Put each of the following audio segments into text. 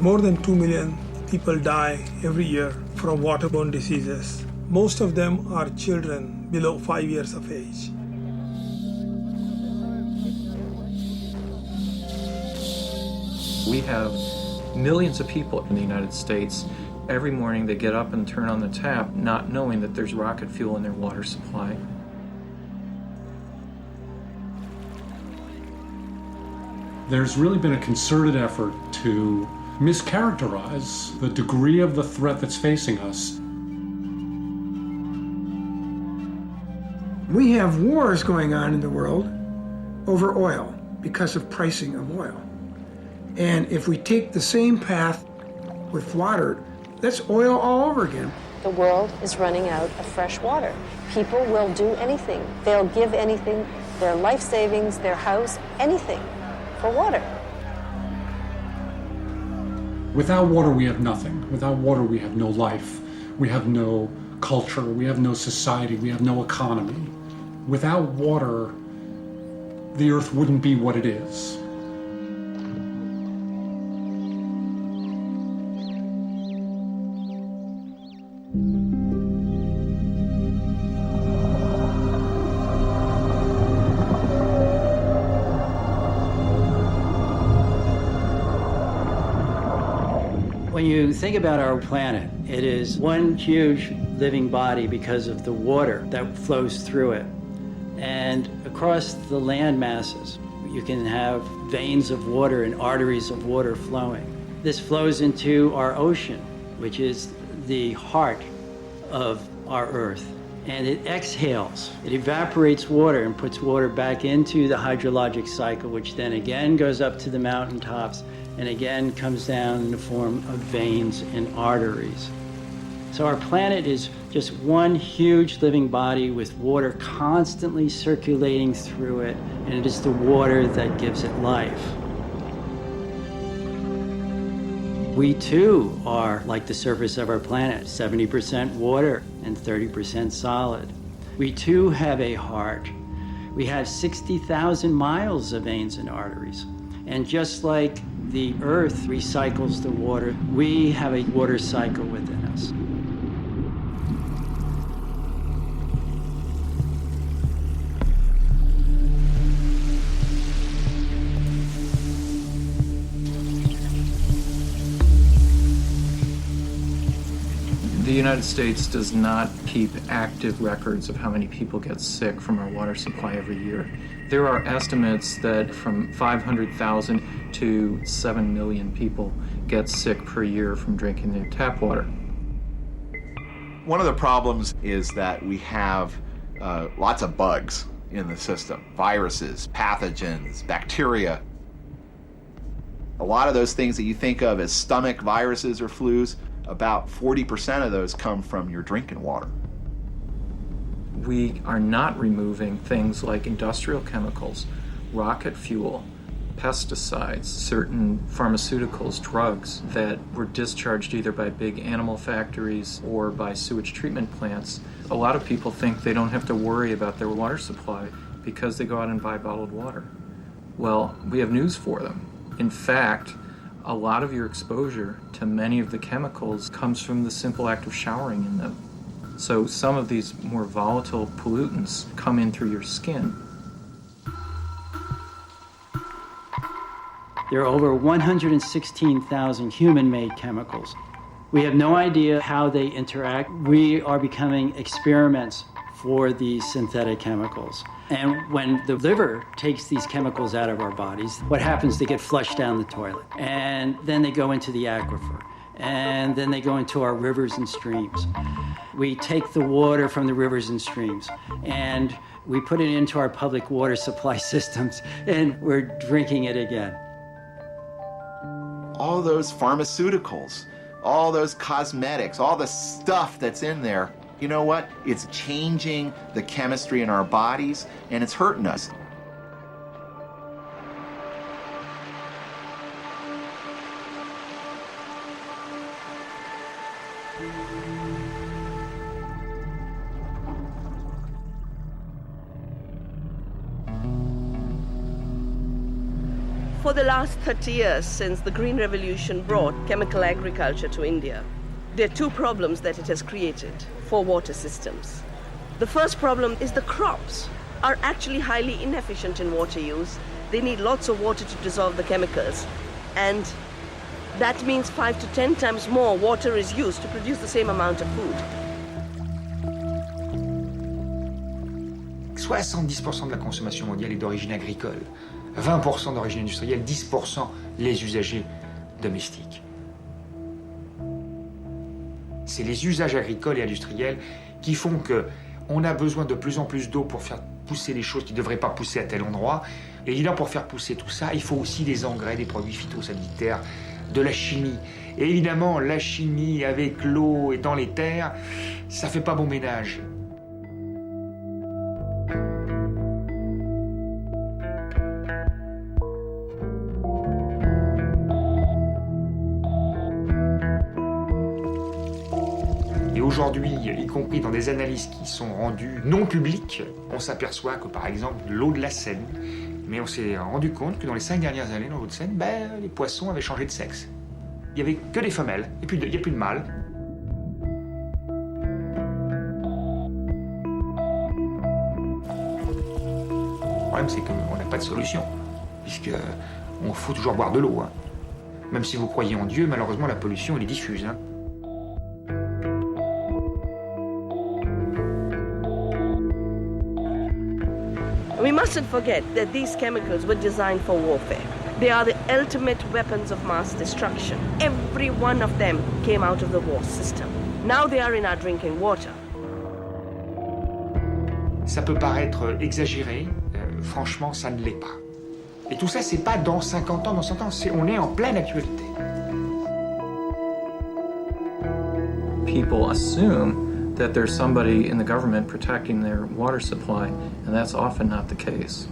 More than 2 million people die every year from waterborne diseases. Most of them are children below 5 years of age. We have millions of people in the United States. Every morning they get up and turn on the tap not knowing that there's rocket fuel in their water supply. There's really been a concerted effort to mischaracterize the degree of the threat that's facing us. We have wars going on in the world over oil because of pricing of oil. And if we take the same path with water, that's oil all over again. The world is running out of fresh water. People will do anything. They'll give anything, their life savings, their house, anything for water. Without water, we have nothing. Without water, we have no life. We have no culture. We have no society. We have no economy. Without water, the earth wouldn't be what it is. When you think about our planet, it is one huge living body because of the water that flows through it. And across the land masses, you can have veins of water and arteries of water flowing. This flows into our ocean, which is the heart of our Earth. And it exhales. It evaporates water and puts water back into the hydrologic cycle, which then again goes up to the mountaintops and again comes down in the form of veins and arteries. So our planet is just one huge living body with water constantly circulating through it, and it is the water that gives it life. We too are like the surface of our planet, 70% water and 30% solid. We too have a heart. We have 60,000 miles of veins and arteries. And just like the earth recycles the water, we have a water cycle within us. The United States does not keep active records of how many people get sick from our water supply every year. There are estimates that from 500,000 to 7 million people get sick per year from drinking their tap water. One of the problems is that we have lots of bugs in the system, viruses, pathogens, bacteria. A lot of those things that you think of as stomach viruses or flus, about 40% of those come from your drinking water. We are not removing things like industrial chemicals, rocket fuel, pesticides, certain pharmaceuticals, drugs that were discharged either by big animal factories or by sewage treatment plants. A lot of people think they don't have to worry about their water supply because they go out and buy bottled water. Well, we have news for them. In fact, a lot of your exposure to many of the chemicals comes from the simple act of showering in them. So some of these more volatile pollutants come in through your skin. There are over 116,000 human-made chemicals. We have no idea how they interact. We are becoming experiments for these synthetic chemicals. And when the liver takes these chemicals out of our bodies, what happens? They get flushed down the toilet. And then they go into the aquifer. And then they go into our rivers and streams. We take the water from the rivers and streams and we put it into our public water supply systems, and we're drinking it again. All those pharmaceuticals, all those cosmetics, all the stuff that's in there, you know what? It's changing the chemistry in our bodies, and it's hurting us. For the last 30 years, since the Green Revolution brought chemical agriculture to India, there are two problems that it has created for water systems. The first problem is the crops are actually highly inefficient in water use. They need lots of water to dissolve the chemicals, and that means 5 to 10 times more water is used to produce the same amount of food. 70% de la consommation mondiale est d'origine agricole, 20% d'origine industrielle, 10% les usagers domestiques. C'est les usages agricoles et industriels qui font qu'on a besoin de plus en plus d'eau pour faire pousser les choses qui ne devraient pas pousser à tel endroit. Et évidemment, pour faire pousser tout ça, il faut aussi des engrais, des produits phytosanitaires, de la chimie. Et évidemment, la chimie avec l'eau et dans les terres, ça ne fait pas bon ménage. Et aujourd'hui, y compris dans des analyses qui sont rendues non publiques, on s'aperçoit que par exemple l'eau de la Seine, mais on s'est rendu compte que dans les 5 dernières années dans l'eau de Seine, les poissons avaient changé de sexe. Il n'y avait que des femelles, il n'y a plus de mâles. Le problème c'est qu'on n'a pas de solution, puisqu'on faut toujours boire de l'eau. Hein. Même si vous croyez en Dieu, malheureusement la pollution elle est diffuse. Hein. We mustn't forget that these chemicals were designed for warfare. They are the ultimate weapons of mass destruction. Every one of them came out of the war system. Now they are in our drinking water. Ça peut paraître exagéré, franchement ça ne l'est pas. Et tout ça c'est pas dans 50 ans, dans 100 ans, on est en pleine actualité. People assume that there's somebody in the government protecting their water supply, and that's often not the case.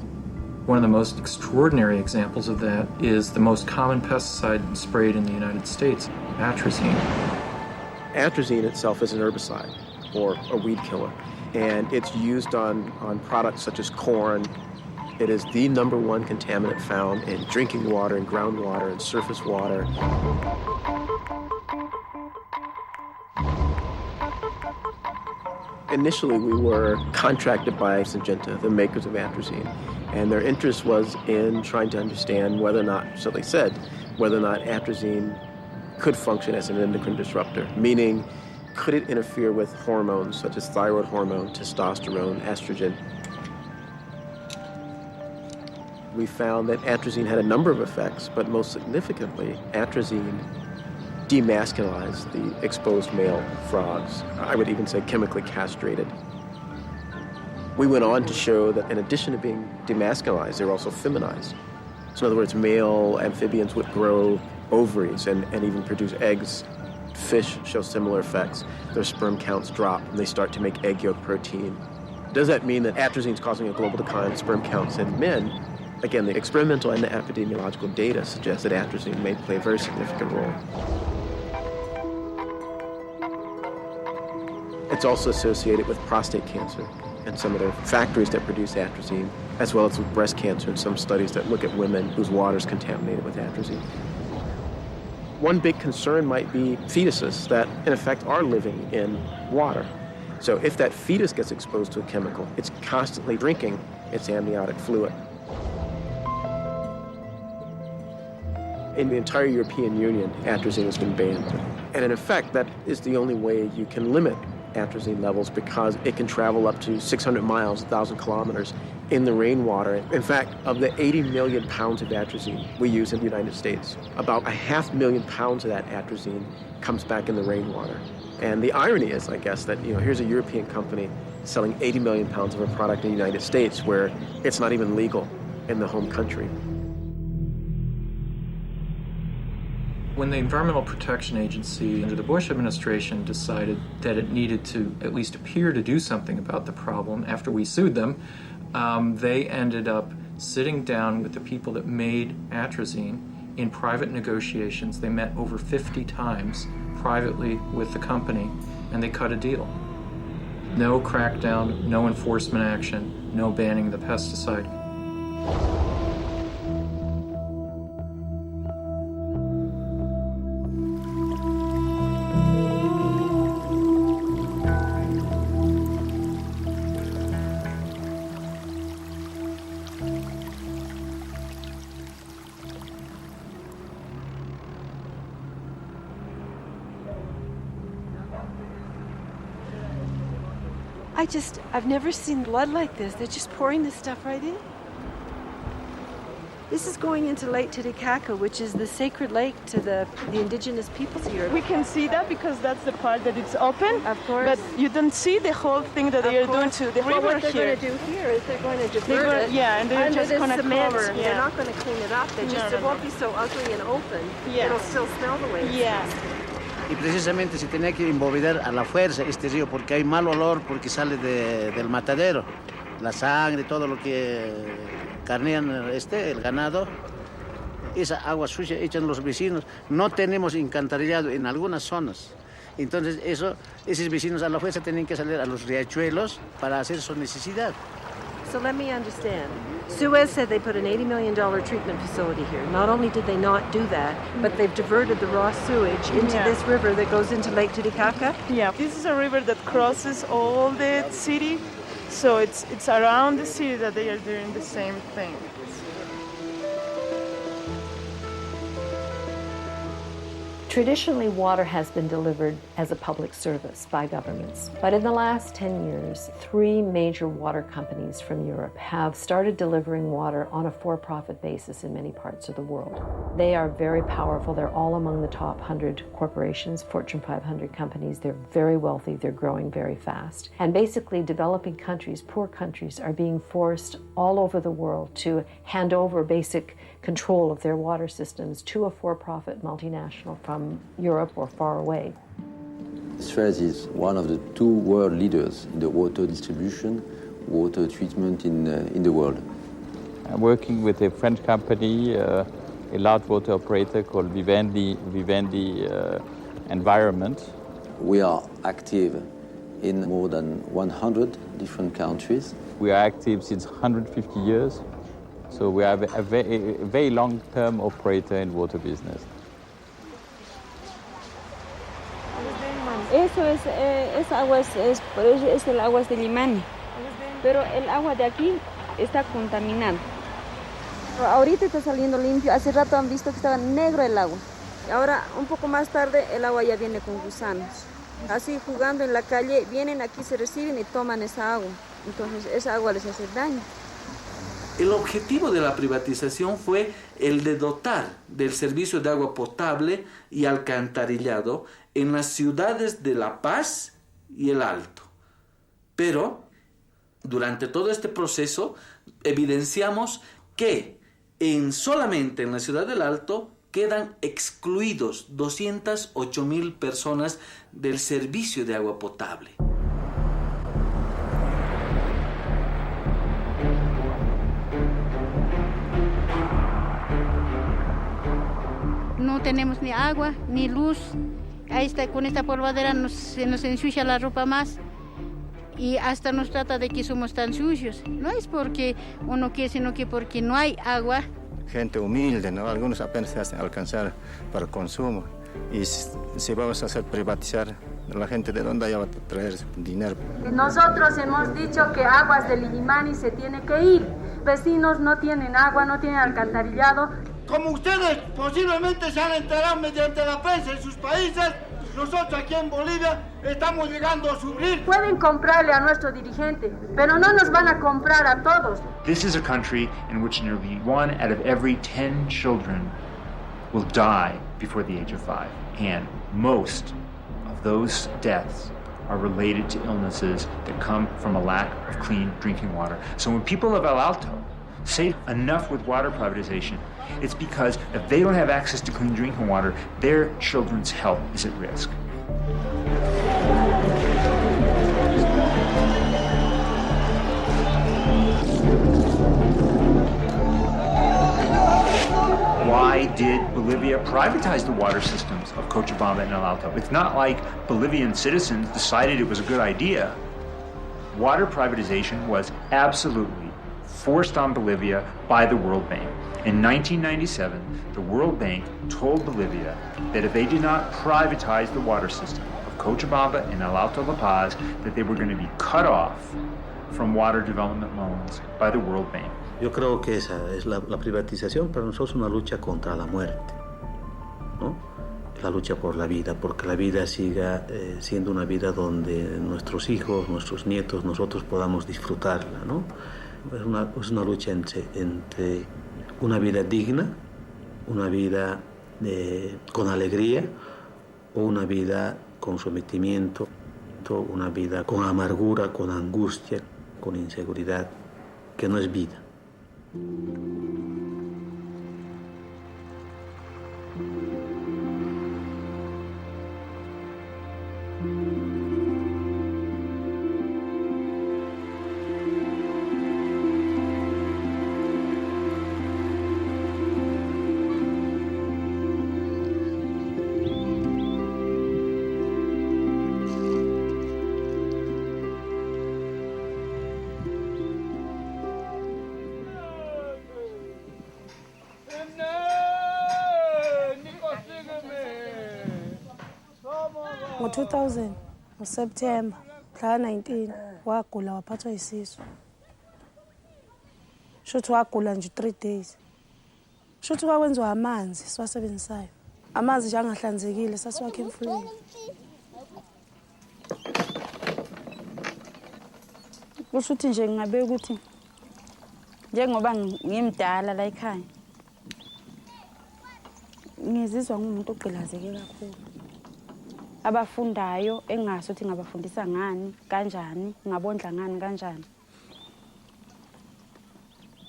One of the most extraordinary examples of that is the most common pesticide sprayed in the United States, atrazine. Atrazine itself is an herbicide, or a weed killer, and it's used on products such as corn. It is the #1 contaminant found in drinking water, and groundwater, and surface water. Initially, we were contracted by Syngenta, the makers of atrazine, and their interest was in trying to understand whether or not, so they said, whether or not atrazine could function as an endocrine disruptor, meaning could it interfere with hormones such as thyroid hormone, testosterone, estrogen. We found that atrazine had a number of effects, but most significantly, atrazine demasculized the exposed male frogs. I would even say chemically castrated. We went on to show that in addition to being demasculized, they were also feminized. So in other words, male amphibians would grow ovaries and even produce eggs. Fish show similar effects. Their sperm counts drop and they start to make egg yolk protein. Does that mean that atrazine is causing a global decline in sperm counts in men? Again, the experimental and the epidemiological data suggest that atrazine may play a very significant role. It's also associated with prostate cancer and some of the factories that produce atrazine, as well as with breast cancer and some studies that look at women whose water is contaminated with atrazine. One big concern might be fetuses that, in effect, are living in water. So if that fetus gets exposed to a chemical, it's constantly drinking its amniotic fluid. In the entire European Union, atrazine has been banned. And in effect, that is the only way you can limit atrazine levels because it can travel up to 600 miles, 1,000 kilometers in the rainwater. In fact, of the 80 million pounds of atrazine we use in the United States, about 500,000 pounds of that atrazine comes back in the rainwater. And the irony is, I guess, that here's a European company selling 80 million pounds of a product in the United States where it's not even legal in the home country. When the Environmental Protection Agency under the Bush administration decided that it needed to at least appear to do something about the problem after we sued them, they ended up sitting down with the people that made atrazine in private negotiations. They met over 50 times privately with the company, and they cut a deal. No crackdown, no enforcement action, no banning the pesticide. I've never seen blood like this. They're just pouring this stuff right in. This is going into Lake Titicaca, which is the sacred lake to the indigenous peoples here. We can see that because that's the part that it's open. Of course. But you don't see the whole thing that they are doing to the river what they're here. going to do here is they're going to divert it. Yeah, and they're just going to cover. Yeah. They're not going to clean it up. It won't be so ugly and open. Yeah. It'll still smell the way it smells. Y precisamente se tenía que inmovilizar a la fuerza este río porque hay mal olor porque sale del matadero. La sangre, todo lo que carnean el ganado. Esa agua sucia echan los vecinos. No tenemos alcantarillado en algunas zonas. Entonces esos vecinos a la fuerza tienen que salir a los riachuelos para hacer su necesidad. So let me understand. Suez said they put an $80 million treatment facility here. Not only did they not do that, but they've diverted the raw sewage into this river that goes into Lake Titicaca. Yeah, this is a river that crosses all the city. So it's around the city that they are doing the same thing. Traditionally, water has been delivered as a public service by governments. But in the last 10 years, 3 major water companies from Europe have started delivering water on a for-profit basis in many parts of the world. They are very powerful. They're all among the top 100 corporations, Fortune 500 companies. They're very wealthy. They're growing very fast. And basically, developing countries, poor countries, are being forced all over the world to hand over basic control of their water systems to a for-profit multinational from Europe or far away. Suez is one of the 2 world leaders in the water distribution, water treatment in the world. I'm working with a French company, a large water operator called Vivendi Environment. We are active in more than 100 different countries. We are active since 150 years. So we are a very long-term operator in water business. Esa agua es el agua de Limani, pero el agua de aquí está contaminada. Ahorita está saliendo limpio, hace rato han visto que estaba negro el agua. Y ahora, un poco más tarde, el agua ya viene con gusanos. Así, jugando en la calle, vienen aquí, se reciben y toman esa agua. Entonces, esa agua les hace daño. El objetivo de la privatización fue el de dotar del servicio de agua potable y alcantarillado en las ciudades de La Paz y El Alto. Pero, durante todo este proceso, evidenciamos que solamente en la ciudad del Alto quedan excluidos 208,000 personas del servicio de agua potable. No tenemos ni agua, ni luz. Ahí está, con esta polvadera se nos ensucia la ropa más. Y hasta nos trata de que somos tan sucios. No es porque uno quiere, sino que porque no hay agua. Gente humilde, ¿no? Algunos apenas se hacen alcanzar para el consumo. Y si vamos a hacer privatizar, la gente de dónde va a traer dinero. Nosotros hemos dicho que aguas del Illimani se tiene que ir. Vecinos no tienen agua, no tienen alcantarillado. Como ustedes posiblemente se han enterado mediante la prensa en sus países, nosotros aquí en Bolivia estamos llegando a sufrir. Pueden comprarle a nuestro dirigente, pero no nos van a comprar a todos. This is a country in which nearly 1 out of every 10 children will die before the age of 5. And most of those deaths are related to illnesses that come from a lack of clean drinking water. So when people of El Alto say enough with water privatization, it's because if they don't have access to clean drinking water, their children's health is at risk. Why did Bolivia privatize the water systems of Cochabamba and El Alto? It's not like Bolivian citizens decided it was a good idea. Water privatization was absolutely forced on Bolivia by the World Bank. In 1997, the World Bank told Bolivia that if they did not privatize the water system of Cochabamba and El Alto La Paz, that they were going to be cut off from water development loans by the World Bank. Yo creo que esa es la privatización para nosotros una lucha contra la muerte, ¿no? la lucha por la vida, porque la vida siga siendo una vida donde nuestros hijos, nuestros nietos, nosotros podamos disfrutarla, ¿no? Es una lucha entre una vida digna, una vida con alegría o una vida con sometimiento, una vida con amargura, con angustia, con inseguridad, que no es vida. Ngo-2000 ngoSeptemba mhla 19 wagula waphathwa yisisu. Shuthi wagula nje 3 days. Shuthi kwakwenziwa amanzi siwasebenzisayo. Amanzi nje angahlanzekile sasiwakha emfuleni. Kusho ukuthi nje ngingabe ukuthi njengoba ngimdala la ekhaya ngizizwa ngumuntu ogqilazeke kakhulu. Abafundayo engazi ukuthi ngabafundisa ngani kanjani ngabondla ngani kanjani.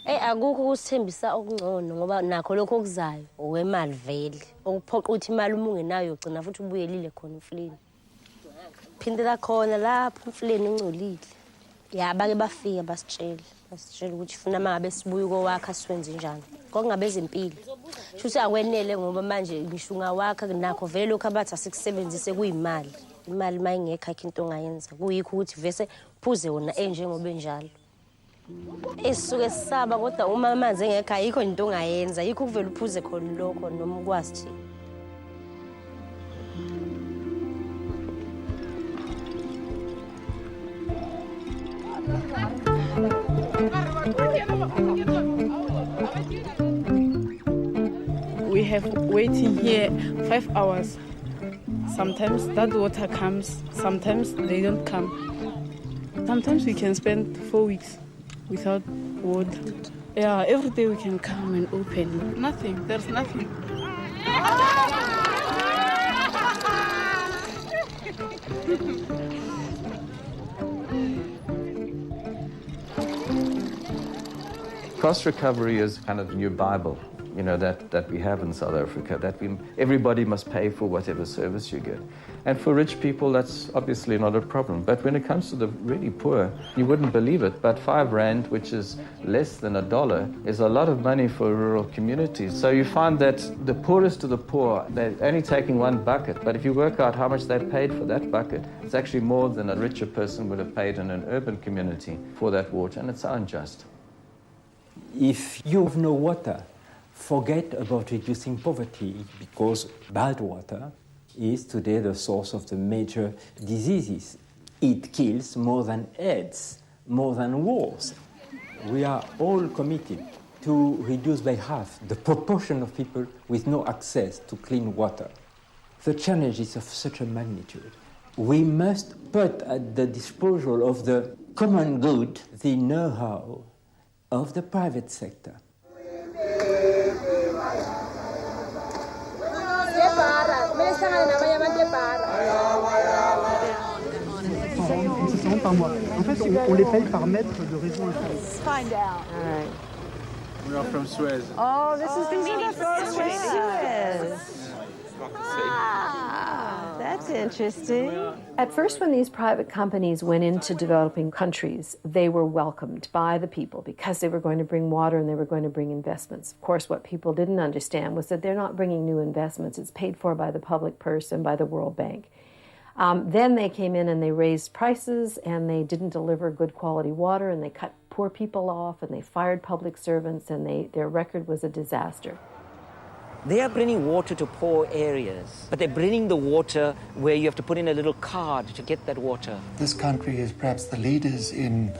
Akukho ukusithembisa okungcono ngoba nakho lokho okuzayo owemali vele okuphoqa ukuthi imali uma ungenayo ugcina futhi ubuyelile khona emfuleni. Phindela khona lapho emfuleni ungcolile. Bake bafika basitshela ukuthi funa mangabe sibuye kowakha siwenze njani. Kokungabe ezempilo. Shuthi akwenele ngoba manje ngisho ungawakha nakho vele lokho abathi asikusebenzise kuyimali. Imali mayingekho akho into ongayenza. Kuyikho ukuthi vese phuze wona enjengoba enjalo. Esisuke sisaba kodwa uma amanzi engekho ayikho into ongayenza. Yikho kuvela uphuze khona lokho noma ukwazi thina. We have waiting here 5 hours. Sometimes that water comes, sometimes they don't come. Sometimes we can spend 4 weeks without water. Yeah, every day we can come and open. Nothing, there's nothing. Cost recovery is kind of the new Bible, you know, that we have in South Africa, that everybody must pay for whatever service you get. And for rich people, that's obviously not a problem. But when it comes to the really poor, you wouldn't believe it, but 5 rand, which is less than $1, is a lot of money for rural communities. So you find that the poorest of the poor, they're only taking 1 bucket, but if you work out how much they paid for that bucket, it's actually more than a richer person would have paid in an urban community for that water, and it's unjust. If you have no water, forget about reducing poverty, because bad water is today the source of the major diseases. It kills more than AIDS, more than wars. We are all committed to reduce by half the proportion of people with no access to clean water. The challenge is of such a magnitude. We must put at the disposal of the common good the know-how of the private sector. Par mois. En fait, on les paye par mètre de réseau. Let's find out. All right. We are from Suez. Oh, this is the Suez. That's interesting. At first, when these private companies went into developing countries, they were welcomed by the people because they were going to bring water and they were going to bring investments. Of course, what people didn't understand was that they're not bringing new investments. It's paid for by the public purse and by the World Bank. Then they came in and they raised prices and they didn't deliver good quality water and they cut poor people off and they fired public servants and their record was a disaster. They are bringing water to poor areas, but they're bringing the water where you have to put in a little card to get that water. This country is perhaps the leaders in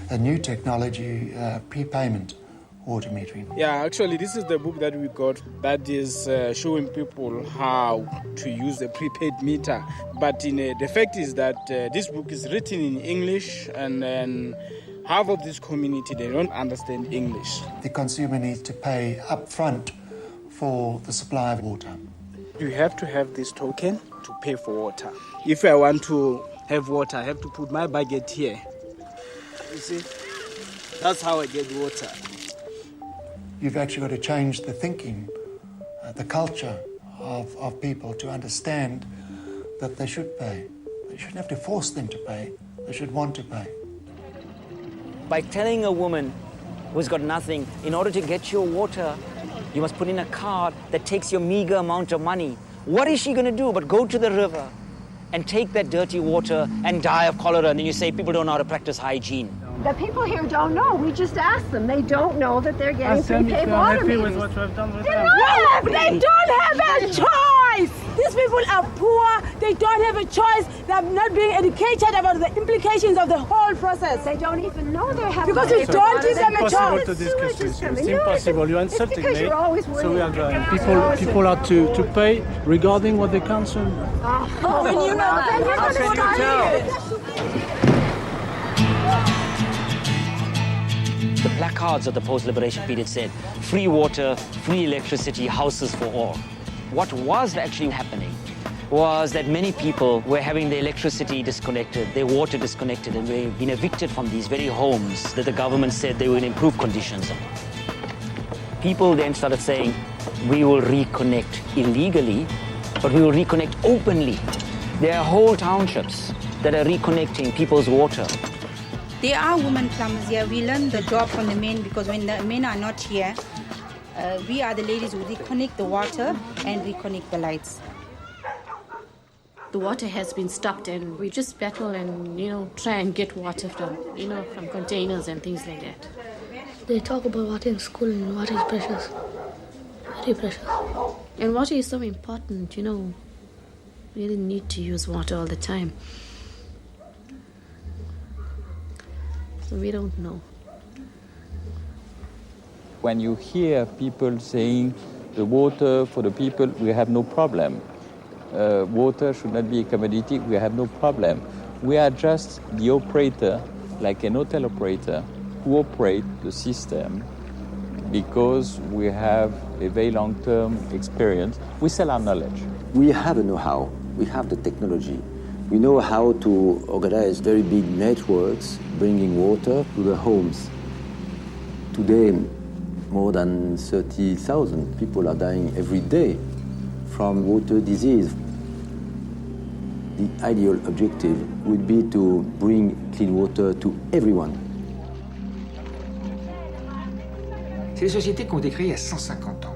a new technology, prepayment, water metering? Yeah, actually, this is the book that we got that is showing people how to use a prepaid meter. But the fact is that this book is written in English, and then half of this community, they don't understand English. The consumer needs to pay up front for the supply of water. You have to have this token to pay for water. If I want to have water, I have to put my bucket here. You see? That's how I get water. You've actually got to change the thinking, the culture of people to understand that they should pay. You shouldn't have to force them to pay. They should want to pay. By telling a woman who's got nothing, in order to get your water, you must put in a card that takes your meager amount of money. What is she going to do but go to the river and take that dirty water and die of cholera? And then you say people don't know how to practice hygiene. The people here don't know. We just asked them. They don't know that they're getting prepaid water meters. With what we've done with them. Yes, they don't have a choice. These people are poor. They don't have a choice. They're not being educated about the implications of the whole process. They don't even know they're having because we don't give them a It's choice. impossible to discuss with you. It's impossible. You're insulting me. So we are going. People are to pay regarding what they consume. When you know, then you're going to start. The placards of the post-liberation period said, free water, free electricity, houses for all. What was actually happening was that many people were having their electricity disconnected, their water disconnected, and were being evicted from these very homes that the government said they would improve conditions on. People then started saying, we will reconnect illegally, but we will reconnect openly. There are whole townships that are reconnecting people's water. There are women plumbers here. We learn the job from the men because when the men are not here, we are the ladies who reconnect the water and reconnect the lights. The water has been stopped and we just battle and, try and get water from, from containers and things like that. They talk about water in school and water is precious. Very precious. And water is so important, We really need to use water all the time. So we don't know. When you hear people saying the water for the people, we have no problem. Water should not be a commodity, we have no problem. We are just the operator, like an hotel operator, who operate the system because we have a very long-term experience. We sell our knowledge. We have a know-how, we have the technology. We know how to organize very big networks, bringing water to the homes. Today, more than 30,000 people are dying every day from water disease. The ideal objective would be to bring clean water to everyone. C'est des sociétés qui ont été créées il y a 150 ans,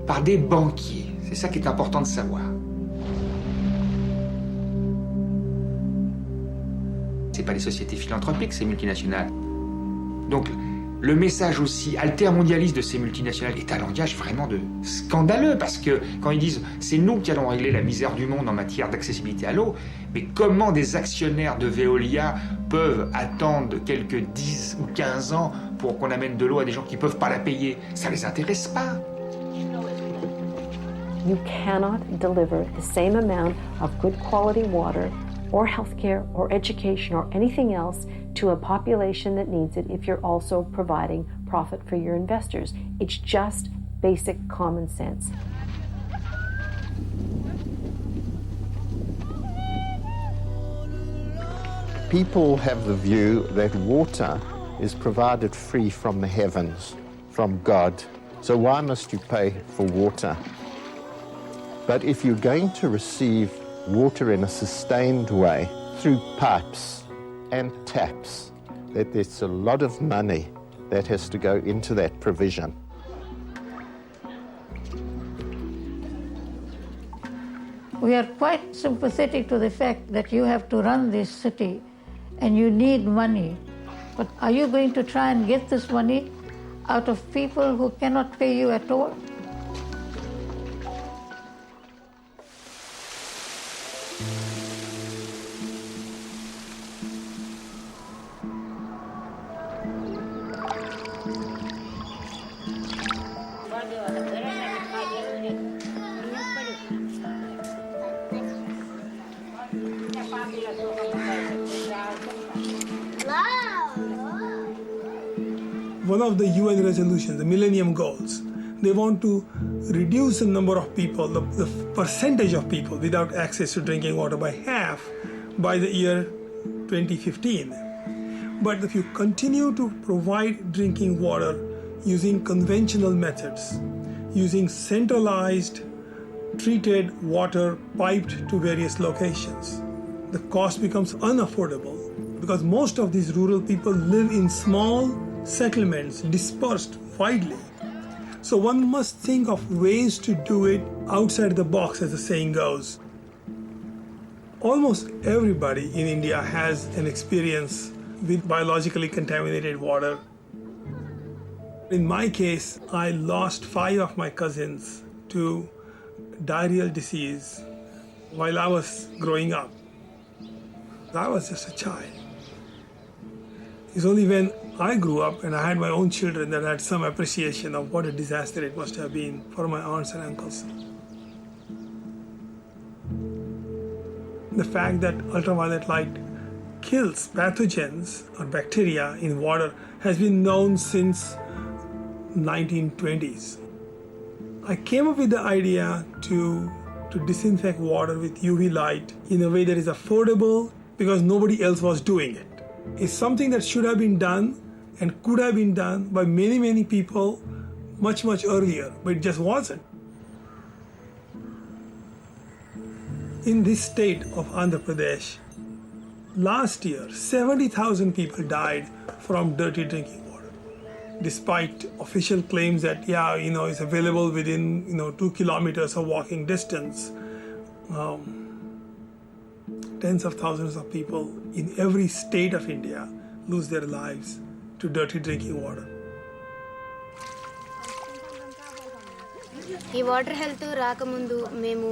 par des banquiers. C'est ça qui est important de savoir. C'est pas des sociétés philanthropiques, ces multinationales. Donc, le message aussi altermondialiste de ces multinationales est un langage vraiment scandaleux, parce que quand ils disent « c'est nous qui allons régler la misère du monde en matière d'accessibilité à l'eau », mais comment des actionnaires de Veolia peuvent attendre quelques 10 ou 15 ans pour qu'on amène de l'eau à des gens qui ne peuvent pas la payer? Ça ne les intéresse pas. You cannot deliver the same amount of good quality water or healthcare or education or anything else to a population that needs it if you're also providing profit for your investors. It's just basic common sense. People have the view that water is provided free from the heavens, from God. So why must you pay for water? But if you're going to receive water in a sustained way through pipes and taps, that there's a lot of money that has to go into that provision. We are quite sympathetic to the fact that you have to run this city and you need money. But are you going to try and get this money out of people who cannot pay you at all? one of the UN resolutions, the Millennium Goals, they want to reduce the number of people, the percentage of people without access to drinking water by half by the year 2015. But if you continue to provide drinking water using conventional methods, using centralized treated water piped to various locations, the cost becomes unaffordable because most of these rural people live in small settlements dispersed widely. So one must think of ways to do it outside the box, as the saying goes. Almost everybody in India has an experience with biologically contaminated water. In my case, I lost 5 of my cousins to diarrheal disease while I was growing up. I was just a child. It's only when I grew up and I had my own children that I had some appreciation of what a disaster it must have been for my aunts and uncles. The fact that ultraviolet light kills pathogens or bacteria in water has been known since 1920s. I came up with the idea to disinfect water with UV light in a way that is affordable because nobody else was doing it. It's something that should have been done and could have been done by many, many people much, much earlier, but it just wasn't. In this state of Andhra Pradesh, last year, 70,000 people died from dirty drinking water, despite official claims that, it's available within, 2 kilometers of walking distance. Tens of thousands of people in every state of India lose their lives to dirty drinking water. ఈ water health రాకముందు మేము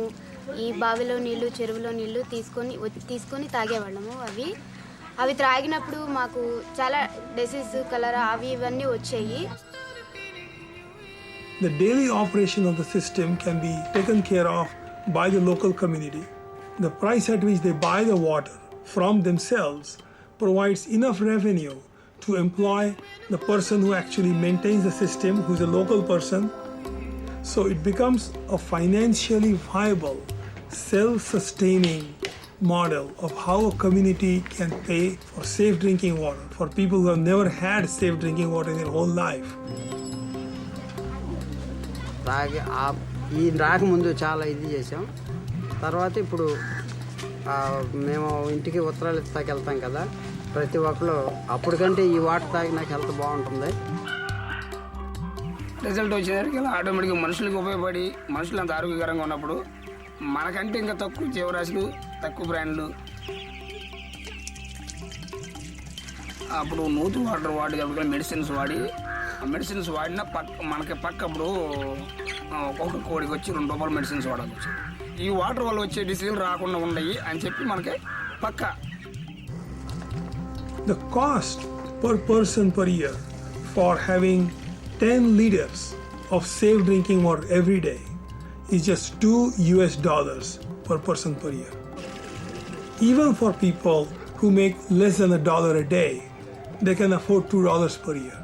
ఈ బావిలో నీళ్లు చెరువులో నీళ్లు తీసుకొని తాగేవాళ్ళము. అవి త్రాగినప్పుడు మాకు చాలా డిసీజ్ కలరా అవి ఇవన్నీ వచ్చాయి. The daily operation of the system can be taken care of by the local community. The price at which they buy the water from themselves provides enough revenue to employ the person who actually maintains the system, who's a local person. So it becomes a financially viable, self-sustaining model of how a community can pay for safe drinking water for people who have never had safe drinking water in their whole life. ఈ రాకముందు చాలా ఇది చేసాం. తర్వాత ఇప్పుడు మేము ఇంటికి ఉత్తరాలు తాకెళ్తాం కదా, ప్రతి ఒక్కరు అప్పటికంటే ఈ వాటర్ తాగి నాకు హెల్త్ బాగుంటుంది. రిజల్ట్ వచ్చేసరికి ఇలా ఆటోమేటిక్గా మనుషులకు ఉపయోగపడి మనుషులు అంత ఆరోగ్యకరంగా ఉన్నప్పుడు మనకంటే ఇంకా తక్కువ జీవరాశులు, తక్కువ బ్రాండ్లు, అప్పుడు నూతు వాటర్ వాడేటప్పుడు మెడిసిన్స్ వాడి ఆ మెడిసిన్స్ వాడినా మనకి అప్పుడు ఒక్కొక్క కోడికి వచ్చి ₹2 మెడిసిన్స్ వాడాల్సి వచ్చింది. ఈ వాటర్ వల్ల వచ్చే డిసీజులు రాకుండా ఉన్నాయి అని చెప్పి మనకి పక్క. The cost per person per year for having 10 liters of safe drinking water every day is just $2 per person per year. Even for people who make less than $1 a day, they can afford $2 per year.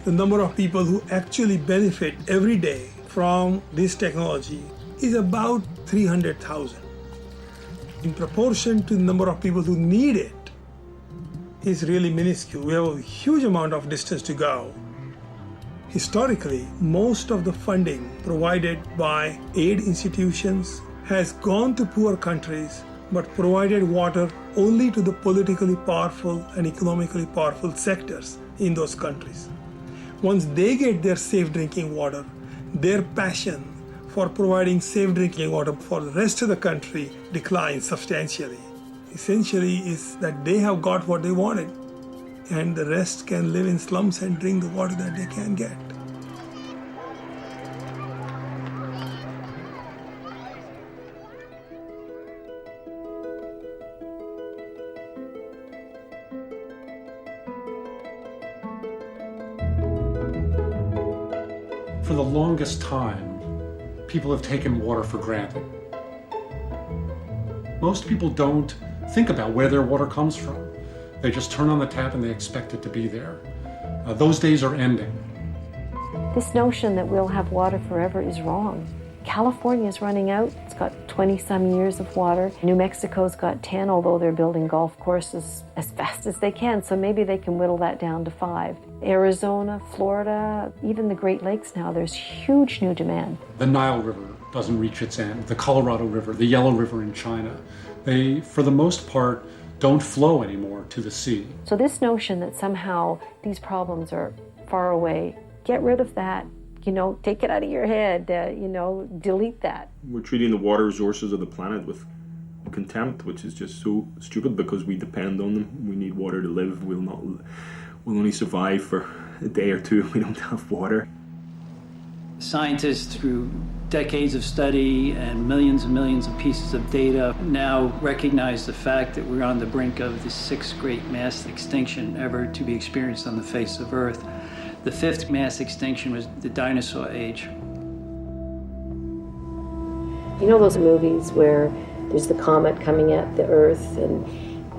The number of people who actually benefit every day from this technology is about 300,000. In proportion to the number of people who need it, is really minuscule. We have a huge amount of distance to go. Historically, most of the funding provided by aid institutions has gone to poor countries but provided water only to the politically powerful and economically powerful sectors in those countries. Once they get their safe drinking water, their passion for providing safe drinking water for the rest of the country declines substantially. Essentially is that they have got what they wanted and the rest can live in slums and drink the water that they can get. For the longest time, people have taken water for granted. Most people don't think about where their water comes from. They just turn on the tap and they expect it to be there. Those days are ending. This notion that we'll have water forever is wrong. California is running out. It's got 20-some years of water. New Mexico's got 10, although they're building golf courses as fast as they can, so maybe they can whittle that down to 5. Arizona, Florida, even the Great Lakes now, there's huge new demand. The Nile River doesn't reach its end. The Colorado River, the Yellow River in China, they, for the most part, don't flow anymore to the sea. So this notion that somehow these problems are far away, get rid of that. Take it out of your head, delete that. We're treating the water resources of the planet with contempt, which is just so stupid because we depend on them. We need water to live. We'll only survive for a day or two if we don't have water. Scientists, through decades of study and millions of pieces of data, now recognize the fact that we're on the brink of the 6th great mass extinction ever to be experienced on the face of Earth. The 5th mass extinction was the dinosaur age. You know those movies where there's the comet coming at the Earth and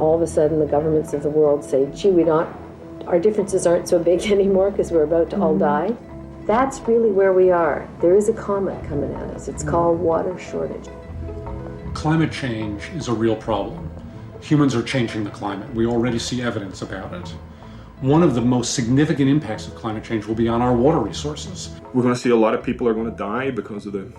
all of a sudden the governments of the world say, gee, our differences aren't so big anymore because we're about to all die? That's really where we are. There is a comet coming at us. It's called water shortage. Climate change is a real problem. Humans are changing the climate. We already see evidence about it. One of the most significant impacts of climate change will be on our water resources. We're going to see a lot of people are going to die because of the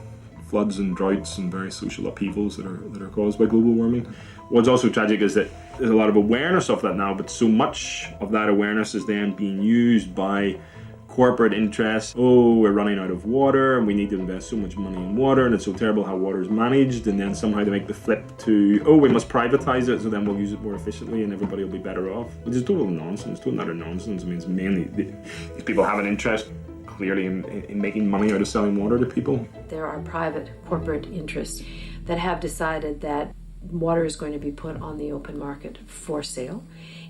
floods and droughts and various social upheavals that are caused by global warming. What's also tragic is that there's a lot of awareness of that now, but so much of that awareness is then being used by corporate interests. Oh, we're running out of water and we need to invest so much money in water and it's so terrible how water is managed, and then somehow they make the flip to, oh, we must privatize it so then we'll use it more efficiently and everybody will be better off. Which is total nonsense, total utter nonsense. I mean, it's mainly these people have an interest clearly in making money out of selling water to people. There are private corporate interests that have decided that water is going to be put on the open market for sale.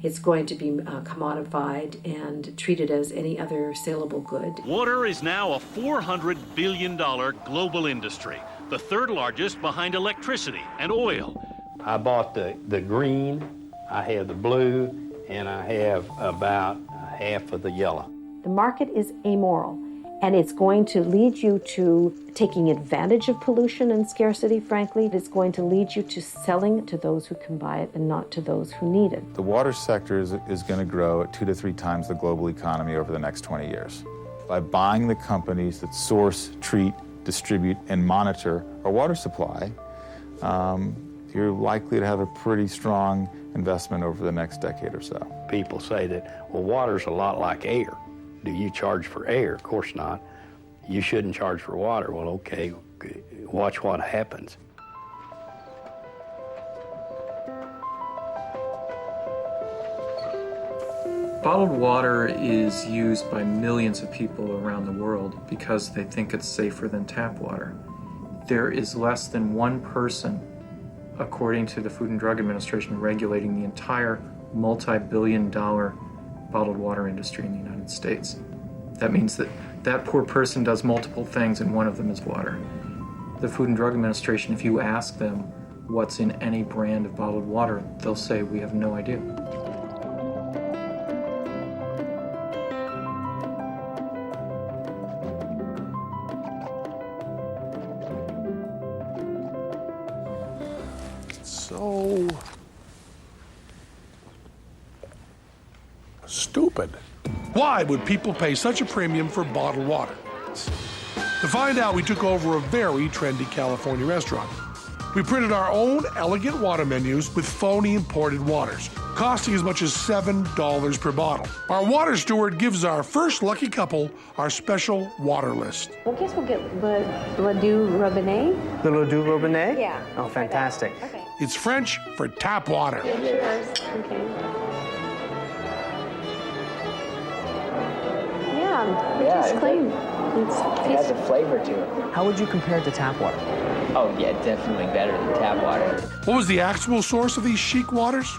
It's going to be commodified and treated as any other saleable good. Water is now a $400 billion global industry, the 3rd largest behind electricity and oil. I bought the green, I have the blue, and I have about half of the yellow. The market is amoral, and it's going to lead you to taking advantage of pollution and scarcity, frankly. It's going to lead you to selling to those who can buy it and not to those who need it. The water sector is going to grow at 2 to 3 times the global economy over the next 20 years. By buying the companies that source, treat, distribute, and monitor our water supply, you're likely to have a pretty strong investment over the next decade or so. People say that, well, water's a lot like air. Do you charge for air? Of course not. You shouldn't charge for water. Well, okay, watch what happens. Bottled water is used by millions of people around the world because they think it's safer than tap water. There is less than one person, according to the Food and Drug Administration, regulating the entire multi-billion-dollar bottled water industry in the United States. That means that that poor person does multiple things and one of them is water. The Food and Drug Administration, if you ask them what's in any brand of bottled water, they'll say, we have no idea. So stupid. Why would people pay such a premium for bottled water? To find out, we took over a very trendy California restaurant. We printed our own elegant water menus with phony imported waters, costing as much as $7 per bottle. Our water steward gives our first lucky couple our special water list. I guess we'll get Le Doux Robinet. The Le Doux Robinet? Yeah. Oh, fantastic. Okay. It's French for tap water. Cheers. Okay. Yeah, it's clean. It has a flavor to it. How would you compare it to tap water? Oh, yeah, definitely better than tap water. What was the actual source of these chic waters?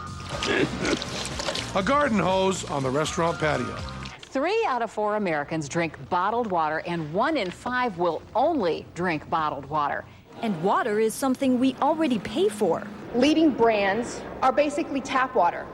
A garden hose on the restaurant patio. 3 out of 4 Americans drink bottled water, and 1 in 5 will only drink bottled water. And water is something we already pay for. Leading brands are basically tap water.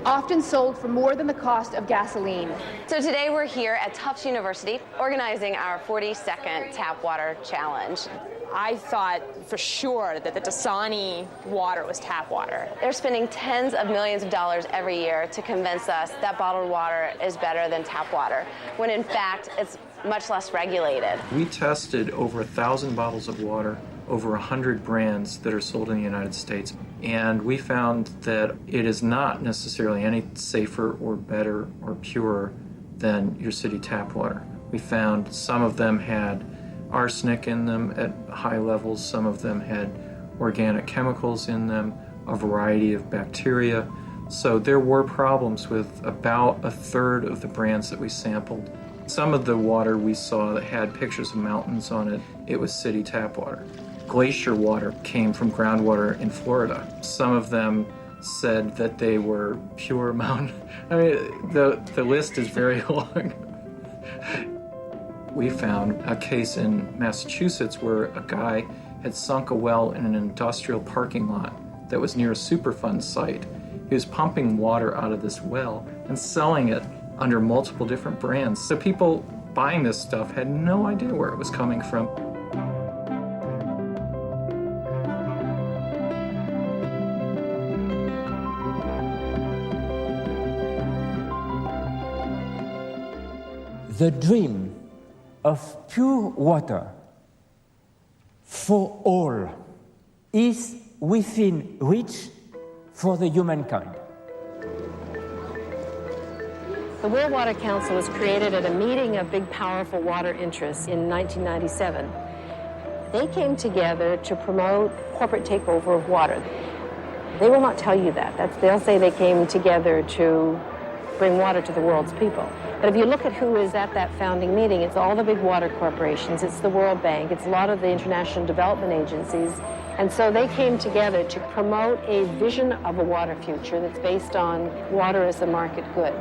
often sold for more than the cost of gasoline. So today we're here at Tufts University organizing our 40-second tap water challenge. I thought for sure that the Dasani water was tap water. They're spending tens of millions of dollars every year to convince us that bottled water is better than tap water, when in fact it's much less regulated. We tested over 1,000 bottles of water, over 100 brands that are sold in the United States, and we found that it is not necessarily any safer or better or purer than your city tap water. We found some of them had arsenic in them at high levels, some of them had organic chemicals in them, a variety of bacteria. So there were problems with about a third of the brands that we sampled. Some of the water we saw that had pictures of mountains on it, it was city tap water. Glacier water came from groundwater in Florida. Some of them said that they were pure mountain. I mean, the list is very long. We found a case in Massachusetts where a guy had sunk a well in an industrial parking lot that was near a Superfund site. He was pumping water out of this well and selling it under multiple different brands. So people buying this stuff had no idea where it was coming from. The dream of pure water for all is within reach for the humankind. The World Water Council was created at a meeting of big, powerful water interests in 1997. They came together to promote corporate takeover of water. They will not tell you that. They'll say they came together to bring water to the world's people. But if you look at who is at that founding meeting, it's all the big water corporations, it's the World Bank, it's a lot of the international development agencies. And so they came together to promote a vision of a water future that's based on water as a market good.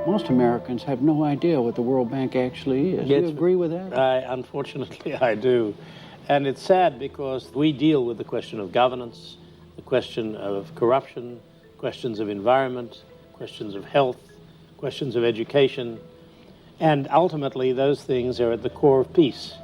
Most Americans have no idea what the World Bank actually is. Do you agree with that? Unfortunately, I do. And it's sad because we deal with the question of governance, the question of corruption, questions of environment, questions of health, questions of education, and ultimately those things are at the core of peace.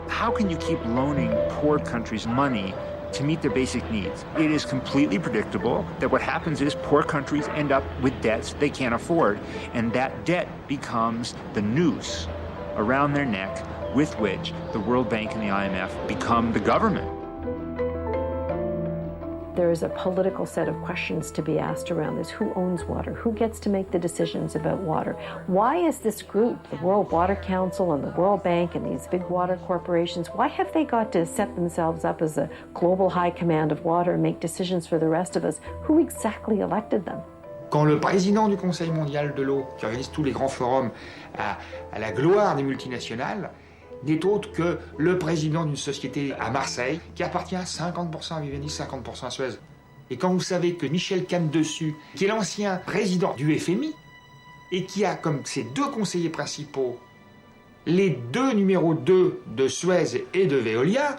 How can you keep loaning poor countries money to meet their basic needs? It is completely predictable that what happens is poor countries end up with debts they can't afford, and that debt becomes the noose around their neck with which the World Bank and the IMF become the government. There is a political set of questions to be asked around this. Who owns water? Who gets to make the decisions about water? Why is this group, the World Water Council and the World Bank and these big water corporations, why have they got to set themselves up as a global high command of water and make decisions for the rest of us? Who exactly elected them? Quand le président du Conseil mondial de l'eau, qui organise tous les grands forums à la gloire des multinationales, n'est autre que le président d'une société à Marseille qui appartient à 50% à Vivendi, 50% à Suez. Et quand vous savez que Michel Canne-Dessus, qui est l'ancien président du FMI, et qui a comme ses deux conseillers principaux les deux numéros 2 de Suez et de Veolia,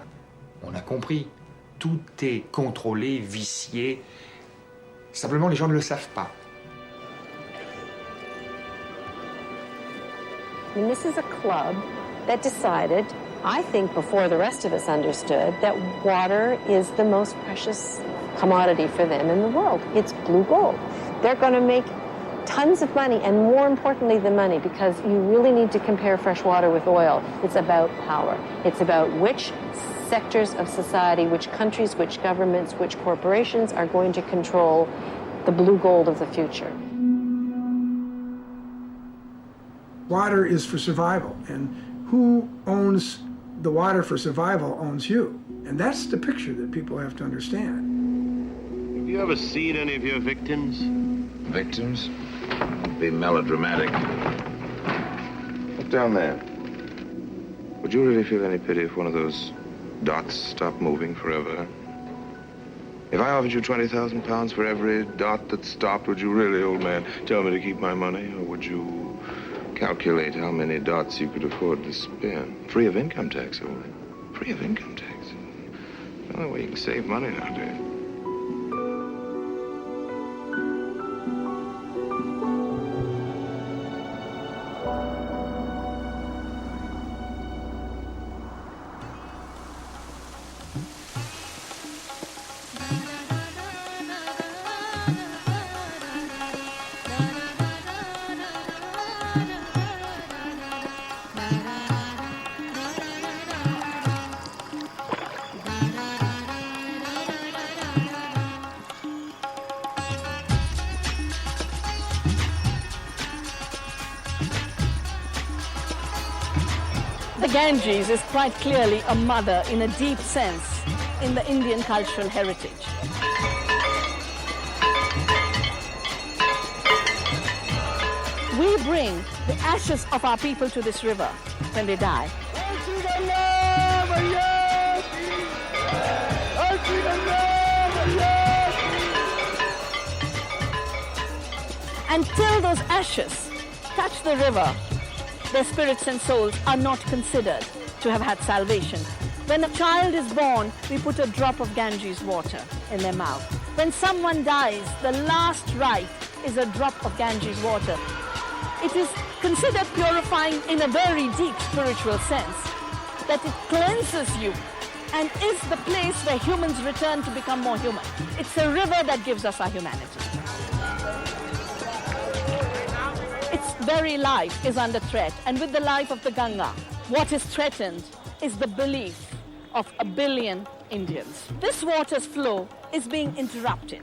on a compris, tout est contrôlé, vicié. Simplement, les gens ne le savent pas. And this is a club that decided, I think before the rest of us understood, that water is the most precious commodity for them in the world. It's blue gold. They're going to make tons of money, and more importantly than money, because you really need to compare fresh water with oil. It's about power. It's about which sectors of society, which countries, which governments, which corporations are going to control the blue gold of the future. Water is for survival, and who owns the water for survival owns you. And that's the picture that people have to understand. Have you ever seen any of your victims? Victims? Be melodramatic. Look down there. Would you really feel any pity if one of those dots stopped moving forever? If I offered you 20,000 pounds for every dot that stopped, would you really, old man, tell me to keep my money? Or would you calculate how many dots you could afford to spend? Free of income tax only. Free of income tax. The only way you can save money nowadays. The Ganges is quite clearly a mother in a deep sense in the Indian cultural heritage. We bring the ashes of our people to this river when they die. Until those ashes touch the river, their spirits and souls are not considered to have had salvation. When a child is born, we put a drop of Ganges water in their mouth. When someone dies, the last rite is a drop of Ganges water. It is considered purifying in a very deep spiritual sense, that it cleanses you and is the place where humans return to become more human. It's a river that gives us our humanity. Its very life is under threat, and with the life of the Ganga, what is threatened is the belief of 1 billion Indians. This water's flow is being interrupted.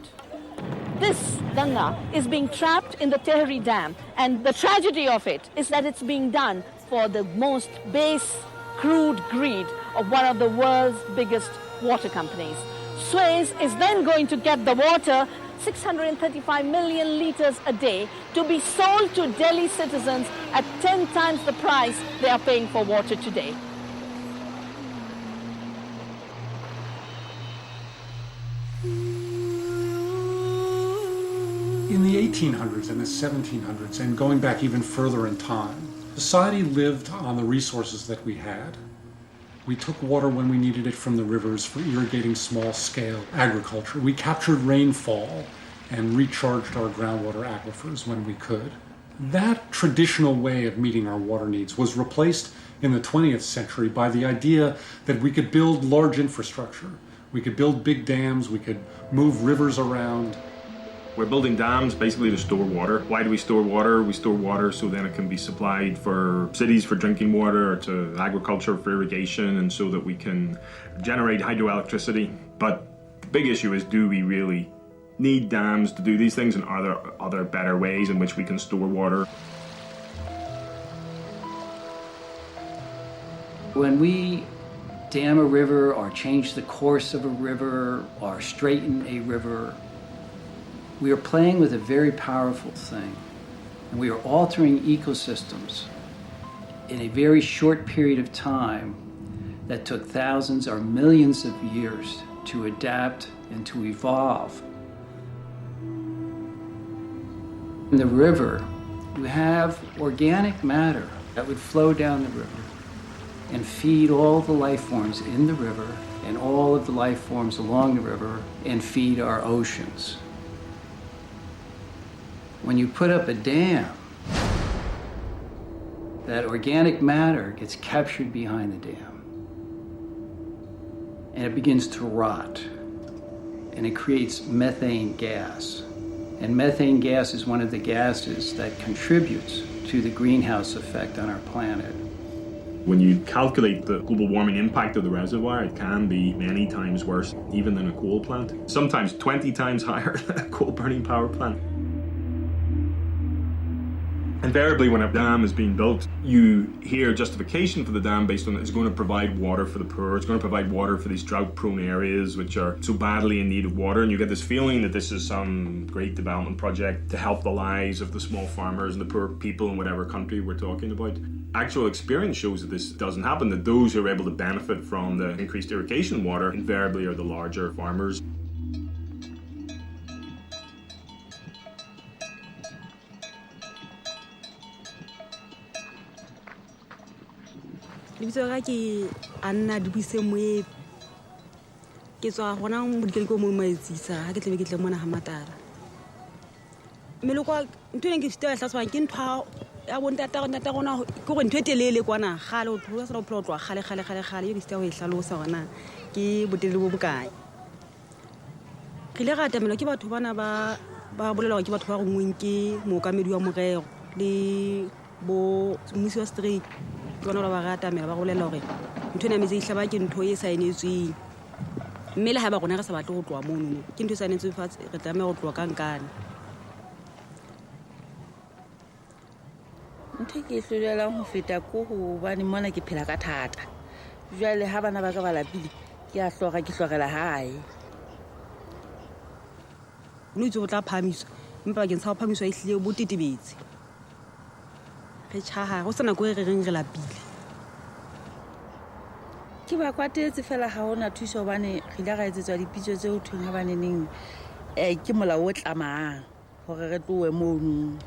This Ganga is being trapped in the Tehri Dam, and the tragedy of it is that it's being done for the most base, crude greed of one of the world's biggest water companies. Suez is then going to get the water, 635 million liters a day, to be sold to Delhi citizens at 10 times the price they are paying for water today. In the 1800s and the 1700s, and going back even further in time, society lived on the resources that we had. We took water when we needed it from the rivers for irrigating small-scale agriculture. We captured rainfall and recharged our groundwater aquifers when we could. That traditional way of meeting our water needs was replaced in the 20th century by the idea that we could build large infrastructure. We could build big dams, we could move rivers around. We're building dams basically to store water. Why do we store water? We store water so then it can be supplied for cities for drinking water, or to agriculture for irrigation, and so that we can generate hydroelectricity. But the big issue is, do we really need dams to do these things, and are there other better ways in which we can store water? When we dam a river or change the course of a river or straighten a river, we are playing with a very powerful thing, and we are altering ecosystems in a very short period of time that took thousands or millions of years to adapt and to evolve. In the river, you have organic matter that would flow down the river and feed all the life forms in the river and all of the life forms along the river and feed our oceans. When you put up a dam, that organic matter gets captured behind the dam, and it begins to rot, and it creates methane gas. And methane gas is one of the gases that contributes to the greenhouse effect on our planet. When you calculate the global warming impact of the reservoir, it can be many times worse even than a coal plant. Sometimes 20 times higher than a coal-burning power plant. Invariably, when a dam is being built, you hear justification for the dam based on it's going to provide water for the poor, it's going to provide water for these drought-prone areas which are so badly in need of water, and you get this feeling that this is some great development project to help the lives of the small farmers and the poor people in whatever country we're talking about. Actual experience shows that this doesn't happen, that those who are able to benefit from the increased irrigation water invariably are the larger farmers. Ke ke tswa gona mo dikeng ko mo maitsisa ha ke tle ke tle mona ha matara mme le kwa ntwe ke fitela tlatsa ke ntwa ya bontata gona ke go ntwe telele kwana gale o tloga sa go plotwa gale yo ke fitela go ihlalosa gona ke botelele bo bokae ke le ga tamelo ke batho bana ba bolela ke batho ba go ngweng ke mookamedi wa morero le bo mmusi wa street ke bona ba ga tamela ba go bolela gore ntwe na metse ihlaba ke ntho e saenetsweng mme le ha ba gona re sa batle go tloa mono ke ntho e saenetsweng fa re tlameha go tloa kankane ntho ke hlolelang ho feta ko ho bane mona ke phela ka thata jwale ha bana ba ka ba lapile ke a hloga ke hlogela hae no itse go tla phamiswa mpa bakeng sa go phamiswa e hlile bo tetebetse re tšhaga go sena ko re reng re lapile ke ba kwatetse fela ga ona thuso bane re ile ga etsetswa dipitso tse ho thweng ha baneneng ke molao o tlamang gore re tloe mono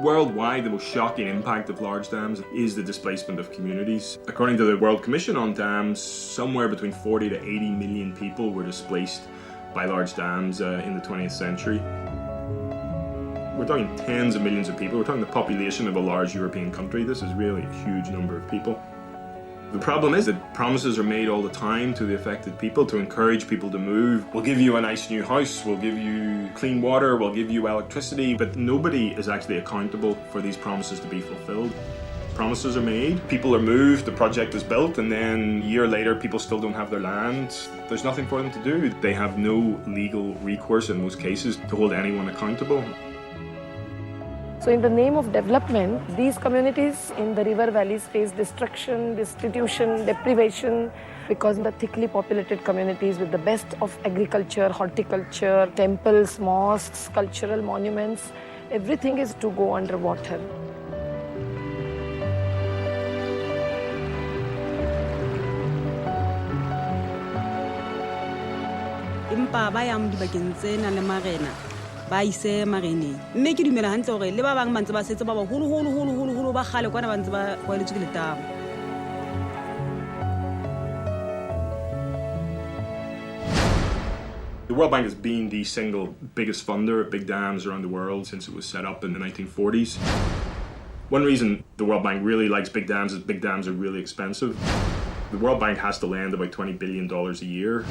Worldwide, the most shocking impact of large dams is the displacement of communities. According to the World Commission on Dams, somewhere between 40 to 80 million people were displaced by large dams in the 20th century. We're talking tens of millions of people. We're talking the population of a large European country. This is really a huge number of people. The problem is that promises are made all the time to the affected people to encourage people to move. We'll give you a nice new house, we'll give you clean water, we'll give you electricity, but nobody is actually accountable for these promises to be fulfilled. Promises are made, people are moved, the project is built, and then a year later people still don't have their land. There's nothing for them to do. They have no legal recourse in most cases to hold anyone accountable. So in the name of development, these communities in the river valleys face destruction, destitution, deprivation, because the thickly populated communities with the best of agriculture, horticulture, temples, mosques, cultural monuments, everything is to go underwater. Impa ba yang dibakeng tsena le marena ba ise mareneng mme ke dumela hantle gore le ba bang mantse ba setse ba ba holo ba gale kwana ba ntse ba kwaletswe ke letamo The World Bank has been the single biggest funder of big dams around the world since it was set up in the 1940s. One reason the World Bank really likes big dams is big dams are really expensive. The World Bank has to lend about $20 billion a year.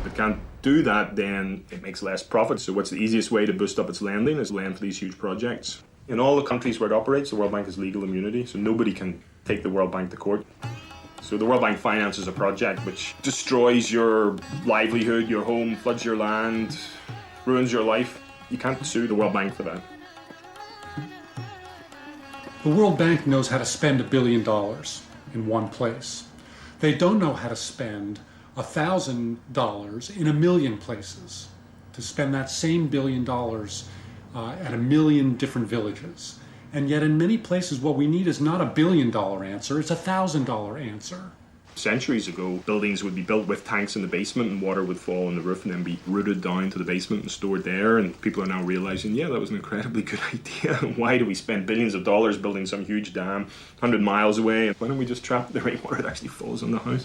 If it can't do that, then it makes less profit. So what's the easiest way to boost up its lending is lend for these huge projects. In all the countries where it operates, the World Bank has legal immunity, so nobody can take the World Bank to court. So the World Bank finances a project which destroys your livelihood, your home, floods your land, ruins your life. You can't sue the World Bank for that. The World Bank knows how to spend $1 billion in one place. They don't know how to spend $1,000 in 1 million places, to spend that same $1 billion at 1 million different villages. And yet in many places what we need is not $1 billion answer, it's $1,000 answer. Centuries ago, buildings would be built with tanks in the basement and water would fall on the roof and then be routed down to the basement and stored there. And people are now realizing, yeah, that was an incredibly good idea. Why do we spend billions of dollars building some huge dam 100 miles away? Why don't we just trap the rainwater that actually falls on the house?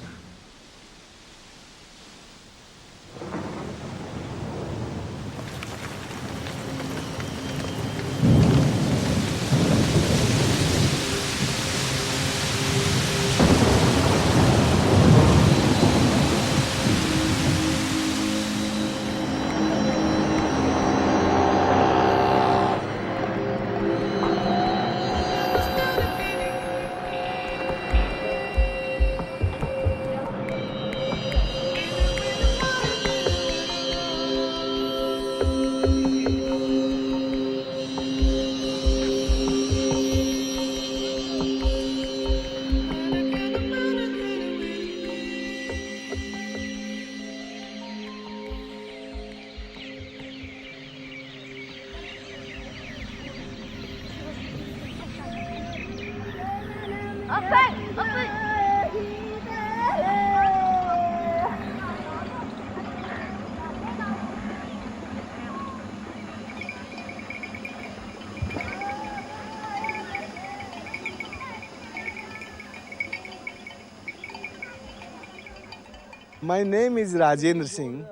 My name is Rajendra Singh.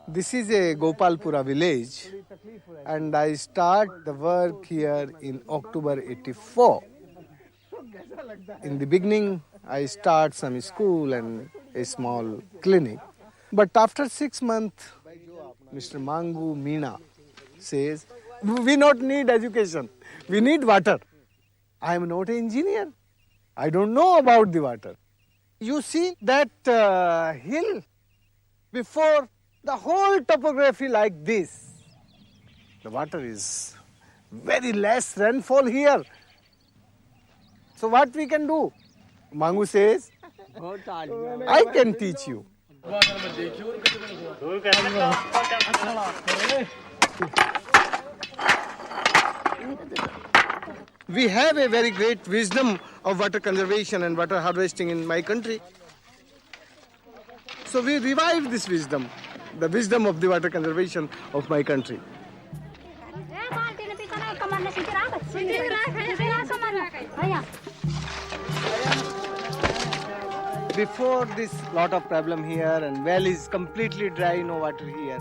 This is a Gopalpura village, and I start the work here in October '84. In the beginning, I start some school and a small clinic. But after 6 months, Mr. Mangu Meena says, we not need education, we need water. I am not an engineer. I don't know about the water. You see that hill before the whole topography like this. The water is very less rainfall here. So what we can do? Mangu says, I can teach you. We have a very great wisdom of water conservation and water harvesting in my country. So we revive this wisdom, the wisdom of the water conservation of my country. Before this, lot of problem here, and well is completely dry, no water here.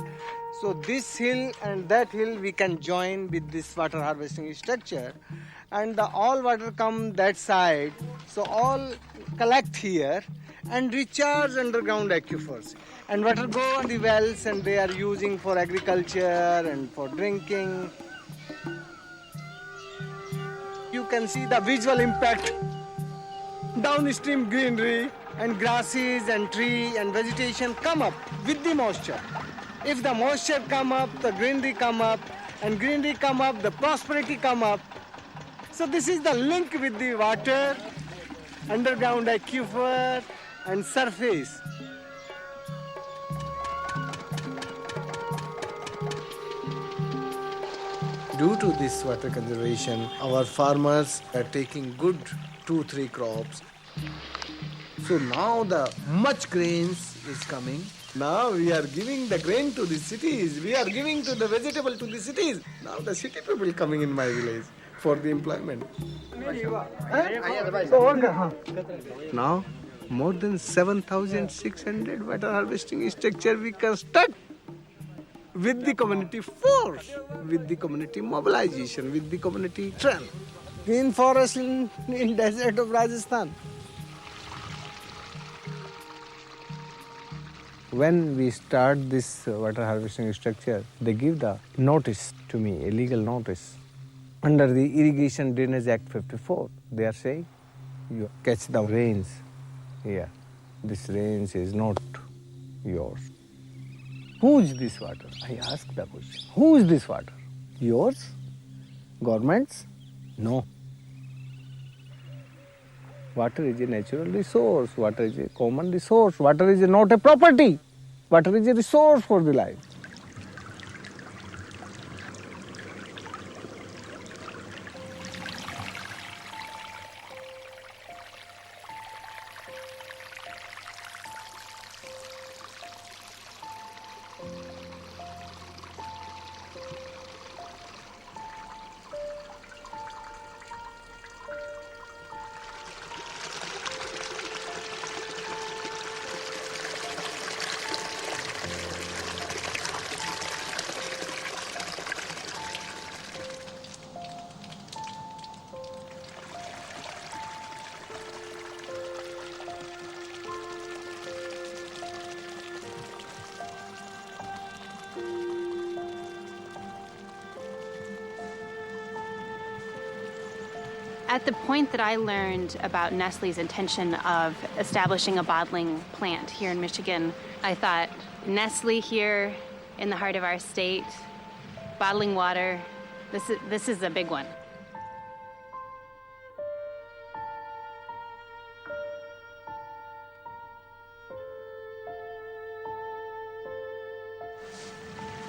So this hill and that hill we can join with this water harvesting structure, and all water come that side. So all collect here and recharge underground aquifers, and water go on the wells, and they are using for agriculture and for drinking. You can see the visual impact. Downstream greenery and grasses and tree and vegetation come up with the moisture. If the moisture come up, the greenery come up, and greenery come up, the prosperity come up. So this is the link with the water, underground aquifer, and surface. Due to this water conservation, our farmers are taking good 2-3 crops. So now the much grains is coming. Now we are giving the grain to the cities. We are giving to the vegetable to the cities. Now the city people coming in my village for the employment. Now more than 7,600 water harvesting structure we construct with the community force, with the community mobilization, with the community strength. Green forest in desert of Rajasthan. When we start this water harvesting structure, they give the notice to me, a legal notice. Under the Irrigation Drainage Act 54, they are saying, you catch the rains here. This rains is not yours. Who is this water? I ask the question. Who is this water? Yours? Government's? No. Water is a natural resource. Water is a common resource. Water is not a property. Water is a resource for the life. At the point that I learned about Nestle's intention of establishing a bottling plant here in Michigan, I thought, Nestle here in the heart of our state, bottling water, this is a big one.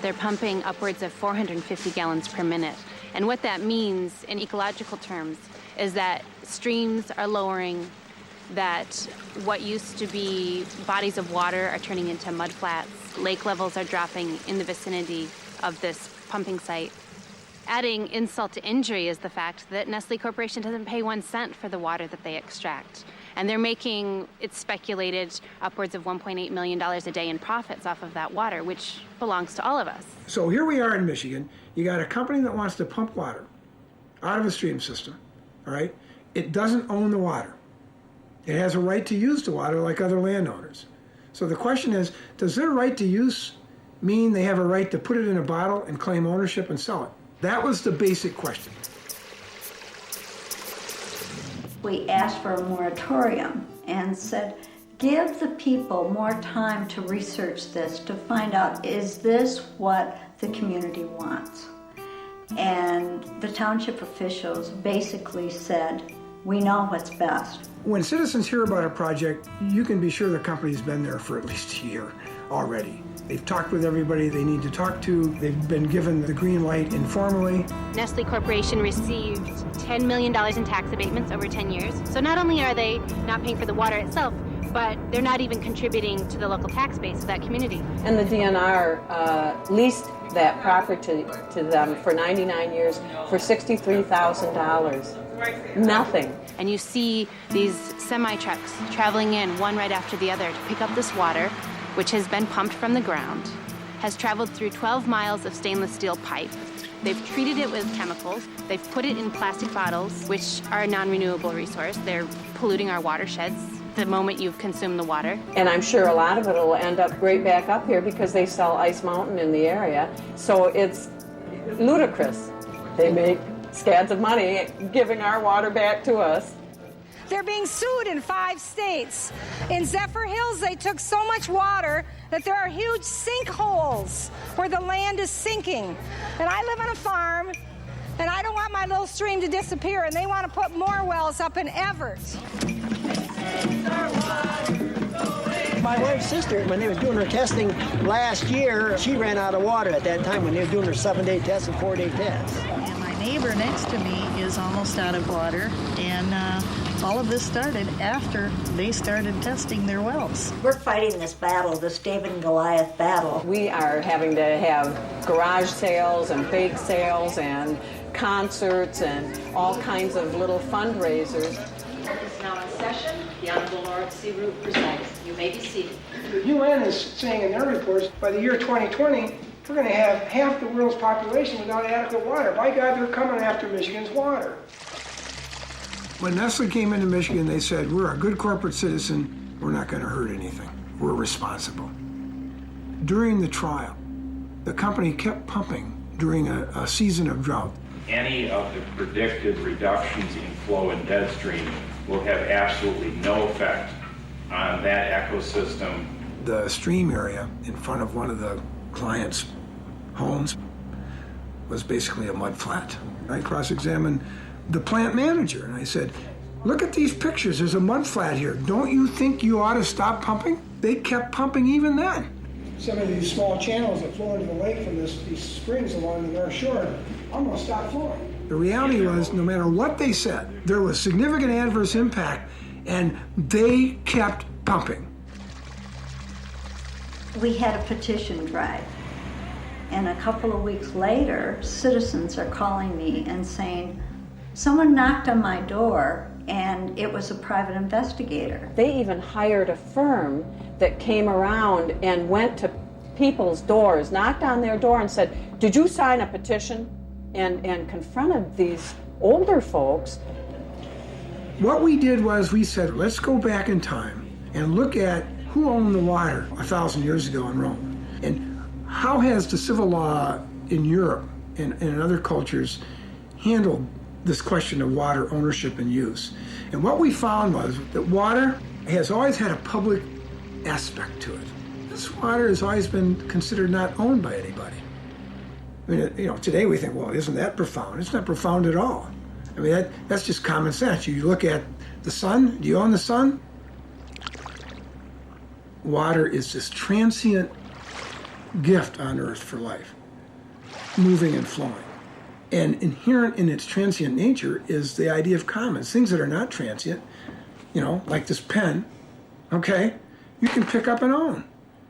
They're pumping upwards of 450 gallons per minute. And what that means in ecological terms is that streams are lowering, that what used to be bodies of water are turning into mudflats. Lake levels are dropping in the vicinity of this pumping site. Adding insult to injury is the fact that Nestle Corporation doesn't pay 1 cent for the water that they extract. And they're making, it's speculated, upwards of $1.8 million a day in profits off of that water, which belongs to all of us. So here we are in Michigan. You got a company that wants to pump water out of a stream system, all right? It doesn't own the water. It has a right to use the water like other landowners. So the question is, does their right to use mean they have a right to put it in a bottle and claim ownership and sell it? That was the basic question. We asked for a moratorium and said, give the people more time to research this, to find out, is this what the community wants? And the township officials basically said, we know what's best. When citizens hear about a project, you can be sure the company's been there for at least a year already. They've talked with everybody they need to talk to. They've been given the green light informally. Nestle Corporation received $10 million in tax abatements over 10 years. So not only are they not paying for the water itself, but they're not even contributing to the local tax base of that community. And the DNR leased that property to them for 99 years for $63,000. Nothing. And you see these semi-trucks traveling in one right after the other to pick up this water, which has been pumped from the ground, has traveled through 12 miles of stainless steel pipe. They've treated it with chemicals. They've put it in plastic bottles, which are a non-renewable resource. They're polluting our watersheds the moment you've consumed the water. And I'm sure a lot of it will end up right back up here because they sell Ice Mountain in the area. So it's ludicrous. They make scads of money giving our water back to us. They're being sued in 5 states. In Zephyr Hills, they took so much water that there are huge sinkholes where the land is sinking. And I live on a farm, and I don't want my little stream to disappear, and they want to put more wells up in Everett. My wife's sister, when they were doing her testing last year, she ran out of water at that time when they were doing her 7-day test and 4-day test. And my neighbor next to me is almost out of water, and all of this started after they started testing their wells. We're fighting this battle, this David and Goliath battle. We are having to have garage sales and bake sales and concerts and all kinds of little fundraisers. Court is now in session. The Honorable Lord C. Root presides. You may be seated. The UN is saying in their reports, by the year 2020, we're going to have half the world's population without adequate water. By God, they're coming after Michigan's water. When Nestle came into Michigan, they said, we're a good corporate citizen. We're not going to hurt anything. We're responsible. During the trial, the company kept pumping during a season of drought. Any of the predicted reductions in flow in deadstream will have absolutely no effect on that ecosystem. The stream area in front of one of the clients' homes was basically a mud flat. I cross-examined the plant manager and I said, look at these pictures, there's a mud flat here. Don't you think you ought to stop pumping? They kept pumping even then. Some of these small channels that flow into the lake from these springs along the North Shore almost stopped flowing. The reality was, no matter what they said, there was significant adverse impact and they kept pumping. We had a petition drive. And a couple of weeks later, citizens are calling me and saying, someone knocked on my door and it was a private investigator. They even hired a firm that came around and went to people's doors, knocked on their door and said, did you sign a petition? And confronted these older folks. What we did was we said, let's go back in time and look at who owned the water 1,000 years ago in Rome. And how has the civil law in Europe and in other cultures handled this question of water ownership and use? And what we found was that water has always had a public aspect to it. This water has always been considered not owned by anybody. I mean, today we think, well, isn't that profound? It's not profound at all. I mean, that's just common sense. You look at the sun. Do you own the sun? Water is this transient gift on Earth for life, moving and flowing. And inherent in its transient nature is the idea of commons, things that are not transient, like this pen, okay? You can pick up and own.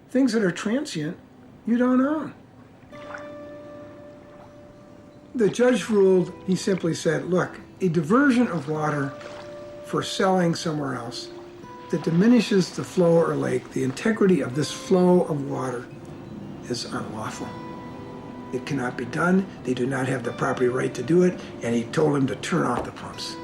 Things that are transient, you don't own. The judge ruled, he simply said, look, a diversion of water for selling somewhere else that diminishes the flow or lake, the integrity of this flow of water is unlawful. It cannot be done. They do not have the property right to do it, and he told him to turn off the pumps.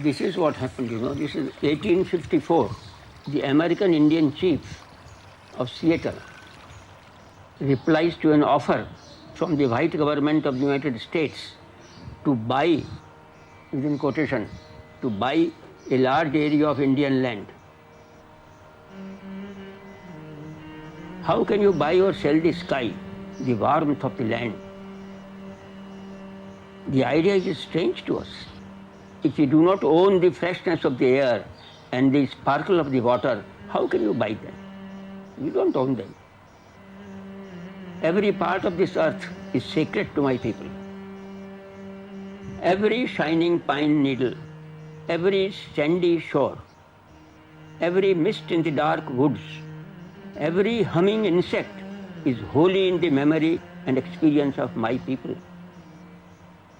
This is what happened, this is 1854. The American Indian chief of Seattle replies to an offer from the white government of the United States to buy, within quotation, to buy a large area of Indian land. How can you buy or sell the sky, the warmth of the land? The idea is strange to us. If you do not own the freshness of the air and the sparkle of the water, how can you buy them? You don't own them. Every part of this earth is sacred to my people. Every shining pine needle, every sandy shore, every mist in the dark woods, every humming insect is holy in the memory and experience of my people.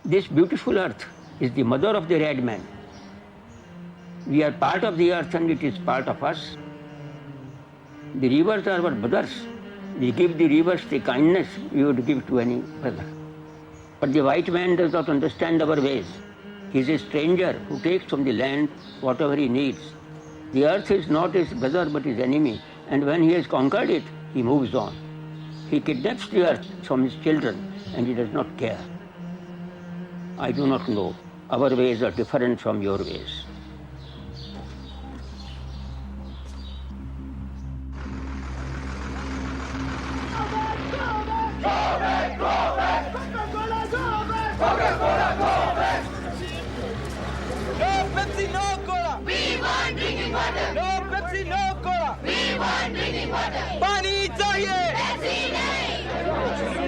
This beautiful earth is the mother of the red man. We are part of the earth and it is part of us. The rivers are our brothers. We give the rivers the kindness we would give to any brother. But the white man does not understand our ways. He is a stranger who takes from the land whatever he needs. The earth is not his brother but his enemy, and when he has conquered it, he moves on. He kidnaps the earth from his children and he does not care. I do not know. Our ways are different from your ways.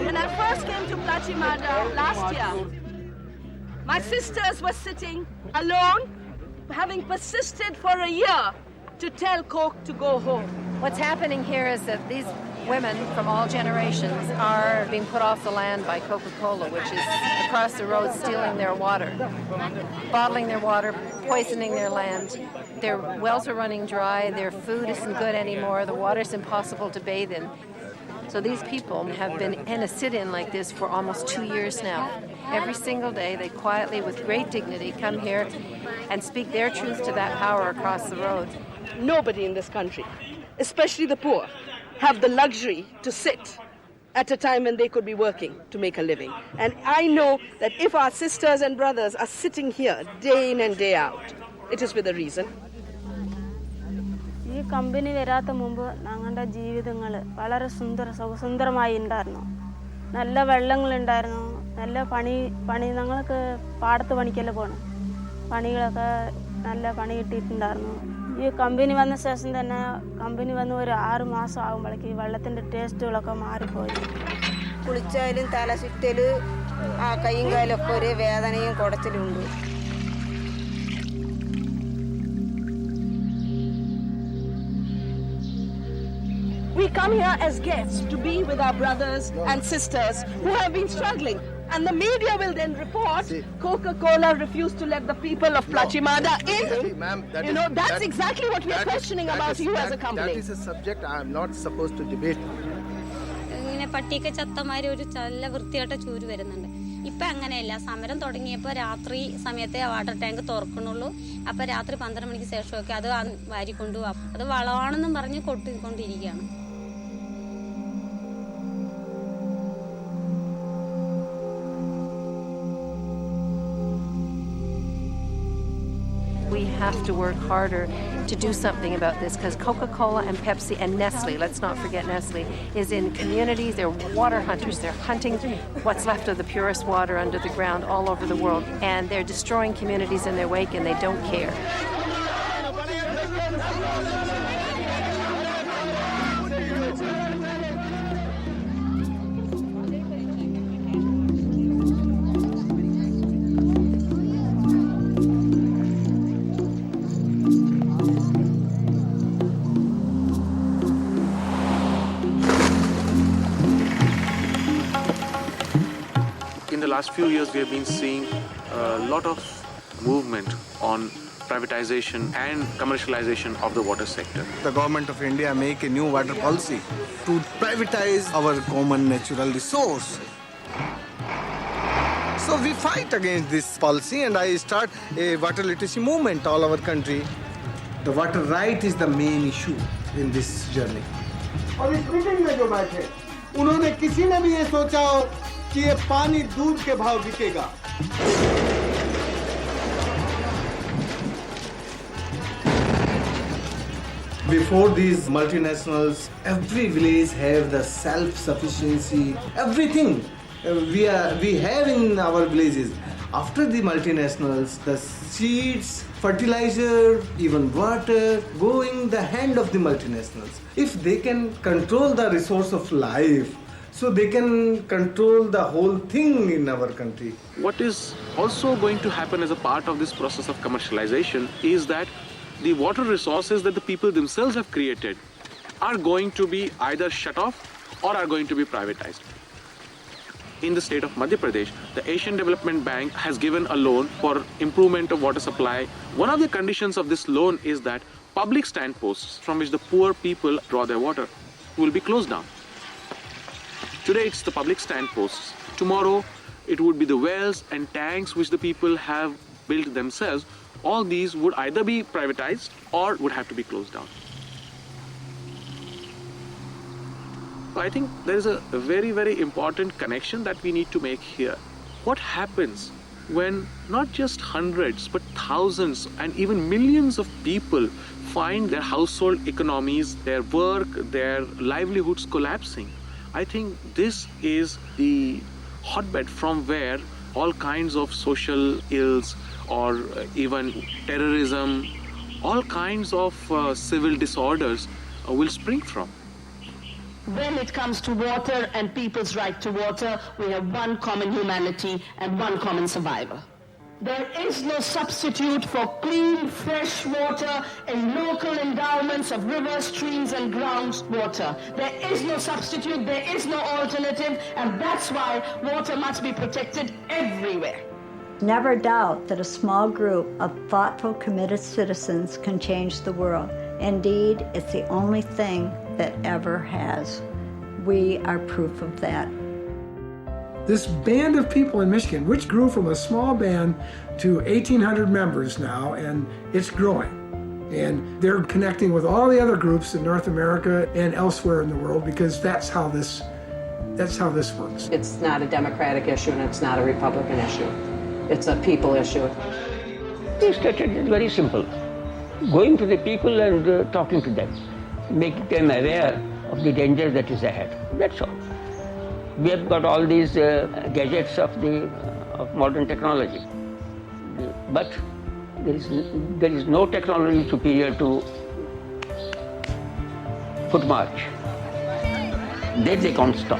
When I first came to Plachimada last year, my sisters were sitting alone, having persisted for a year to tell Coke to go home. What's happening here is that these women from all generations are being put off the land by Coca-Cola, which is across the road stealing their water, bottling their water, poisoning their land. Their wells are running dry, their food isn't good anymore, the water's impossible to bathe in. So these people have been in a sit-in like this for almost 2 years now. Every single day, they quietly, with great dignity, come here and speak their truth to that power across the road. Nobody in this country, especially the poor, have the luxury to sit at a time when they could be working to make a living. And I know that if our sisters and brothers are sitting here day in and day out, it is with a reason. ഈ company വരാത്ത മുമ്പ് ഞങ്ങളുടെ ജീവിതങ്ങൾ വളരെ സുന്ദരമായി ഉണ്ടായിരുന്നു. നല്ല വെള്ളങ്ങളുണ്ടായിരുന്നു, നല്ല പണി ഞങ്ങൾക്ക് പാടത്ത് പണിക്കല്ലേ പോകണം, പണികളൊക്കെ നല്ല പണി കിട്ടിയിട്ടുണ്ടായിരുന്നു. ഈ കമ്പനി വന്ന ശേഷം തന്നെ കമ്പനി വന്ന് ഒരു 6 മാസം ആകുമ്പോഴേക്ക് വെള്ളത്തിൻ്റെ ടേസ്റ്റുകളൊക്കെ മാറിപ്പോയി. കുളിച്ചാലും തല ചുറ്റൽ, ആ കൈയും കാലൊക്കെ ഒരു വേദനയും കുടച്ചിലും ഉണ്ട്. We come here as guests to be with our brothers and sisters who have been struggling. And the media will then report Coca-Cola refused to let the people of Plachimada in. That's exactly what we are questioning about you as a company. That is a subject I am not supposed to debate. ഇങ്ങനെ പട്ടിയൊക്കെ ചത്തമാര് ഒരു നല്ല വൃത്തിയായിട്ട ചൂര് വരുന്നുണ്ട്. ഇപ്പം അങ്ങനെയല്ല. സമരം തുടങ്ങിയപ്പോൾ രാത്രി സമയത്തെ വാട്ടർ ടാങ്ക് തുറക്കണുള്ളൂ. അപ്പം രാത്രി 12 മണിക്ക് ശേഷമൊക്കെ അത് വാരിക്കൊണ്ടുപോകും. അത് വളമാണെന്നും പറഞ്ഞ് കൊട്ടിക്കൊണ്ടിരിക്കുകയാണ്. We have to work harder to do something about this because Coca-Cola and Pepsi and Nestle, let's not forget Nestle, is in communities. They're water hunters. They're hunting what's left of the purest water under the ground all over the world. And they're destroying communities in their wake and they don't care. In the last few years, we have been seeing a lot of movement on privatization and commercialization of the water sector. The government of India make a new water policy to privatize our common natural resource. So we fight against this policy and I start a water literacy movement all over country. The water right is the main issue in this journey. और इस meeting में जो बैठे उन्होंने किसी ने भी ये सोचा हो कि ये पानी दूध के भाव बिकेगा. Before these multinationals, every village have the self-sufficiency, everything we have in our villages. After the multinationals, the seeds, fertilizer, even water, go in the hand of the multinationals. If they can control the resource of life, so they can control the whole thing in our country. What is also going to happen as a part of this process of commercialization is that the water resources that the people themselves have created are going to be either shut off or are going to be privatized. In the state of Madhya Pradesh, the Asian Development Bank has given a loan for improvement of water supply. One of the conditions of this loan is that public standposts from which the poor people draw their water will be closed down. Today it's the public standposts. Tomorrow it would be the wells and tanks which the people have built themselves. All these would either be privatized or would have to be closed down. So I think there is a very, very important connection that we need to make here. What happens when not just hundreds but thousands and even millions of people find their household economies, their work, their livelihoods collapsing? I think this is the hotbed from where all kinds of social ills or even terrorism, all kinds of civil disorders will spring from. When it comes to water and people's right to water, we have one common humanity and one common survivor. There is no substitute for clean, fresh water in local endowments of rivers, streams and groundwater. There is no substitute, there is no alternative, and that's why water must be protected everywhere. Never doubt that a small group of thoughtful, committed citizens can change the world. Indeed, it's the only thing that ever has. We are proof of that. This band of people in Michigan, which grew from a small band to 1,800 members now, and it's growing. And they're connecting with all the other groups in North America and elsewhere in the world because that's how this works. It's not a Democratic issue and it's not a Republican issue. It's a people issue. This strategy is very simple. Going to the people and talking to them, making them aware of the danger that is ahead. That's all. We have got all these gadgets of modern technology, but there is no technology superior to foot march. They can't stop.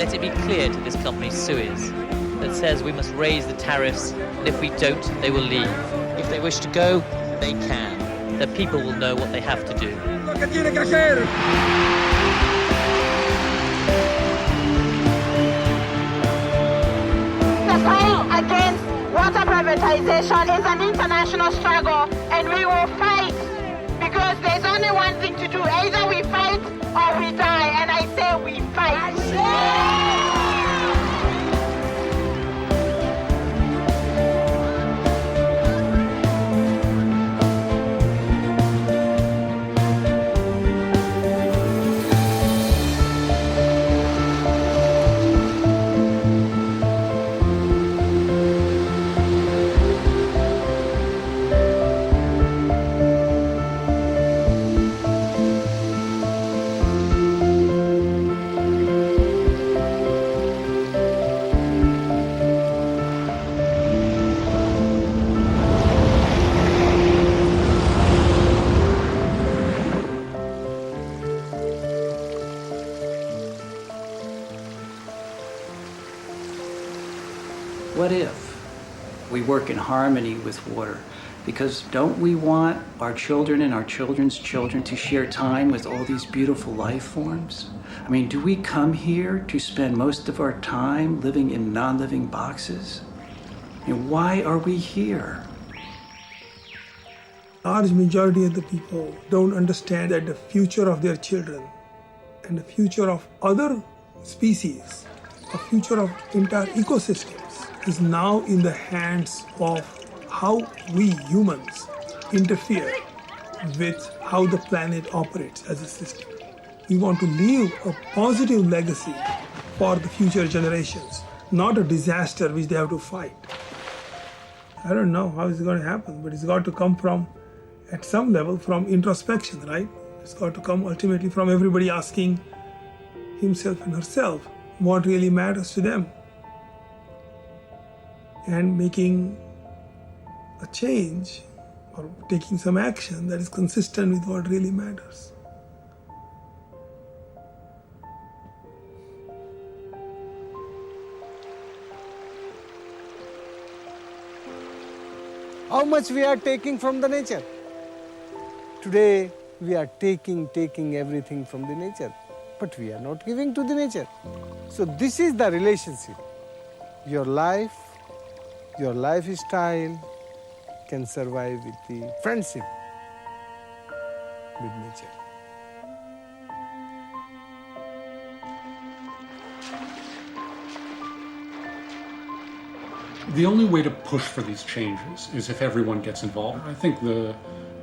let it be clear to this company Suez that says we must raise the tariffs, and if we don't, they will leave. If they wish to go, they can. The people will know what they have to do. The fight against water privatization is an international struggle, and we will fight because there's only one thing to do. Either we fight or we die, and I say we fight. What if we work in harmony with water? Because don't we want our children and our children's children to share time with all these beautiful life forms? I mean, do we come here to spend most of our time living in non-living boxes? And why are we here? Large majority of the people don't understand that the future of their children and the future of other species, the future of entire ecosystems is now in the hands of how we humans interfere with how the planet operates as a system. We want to leave a positive legacy for the future generations, not a disaster which they have to fight. I don't know how it's going to happen, but it's got to come from, at some level, from introspection, right? It's got to come ultimately from everybody asking himself and herself what really matters to them, and making a change or taking some action that is consistent with what really matters. How much we are taking from the nature? Today we are taking everything from the nature, but we are not giving to the nature. So this is the relationship. Your lifestyle can survive with the friendship with nature. The only way to push for these changes is if everyone gets involved. I think the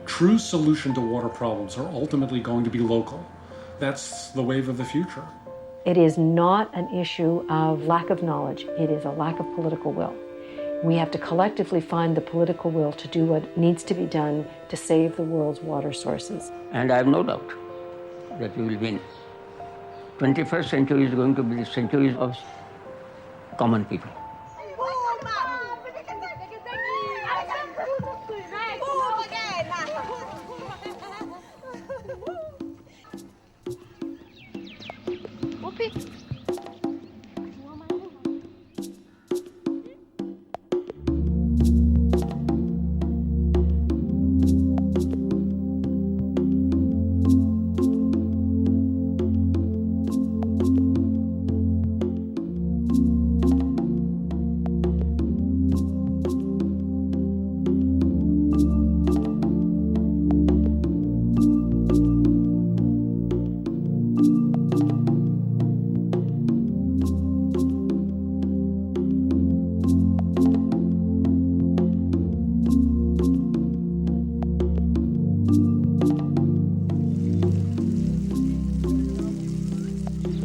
true solution to water problems are ultimately going to be local. That's the wave of the future. It is not an issue of lack of knowledge. It is a lack of political will. We have to collectively find the political will to do what needs to be done to save the world's water sources. And I have no doubt that we will win. 21st century is going to be the century of common people.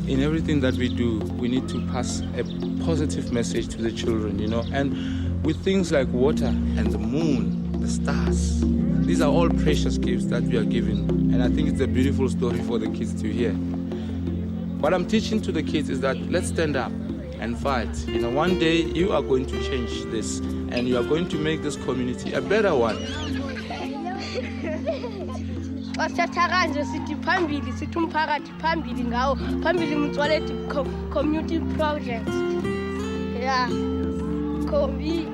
In everything that we do, we need to pass a positive message to the children, and with things like water and the moon, the stars, these are all precious gifts that we are given, and I think it's a beautiful story for the kids to hear. What I'm teaching to the kids is that let's stand up and fight. One day you are going to change this, and you are going to make this community a better one. Wasathaga nje sithi phambili sithi umphakathi phambili ngawo phambili Mtswaleti community projects. Yeah. Kombi.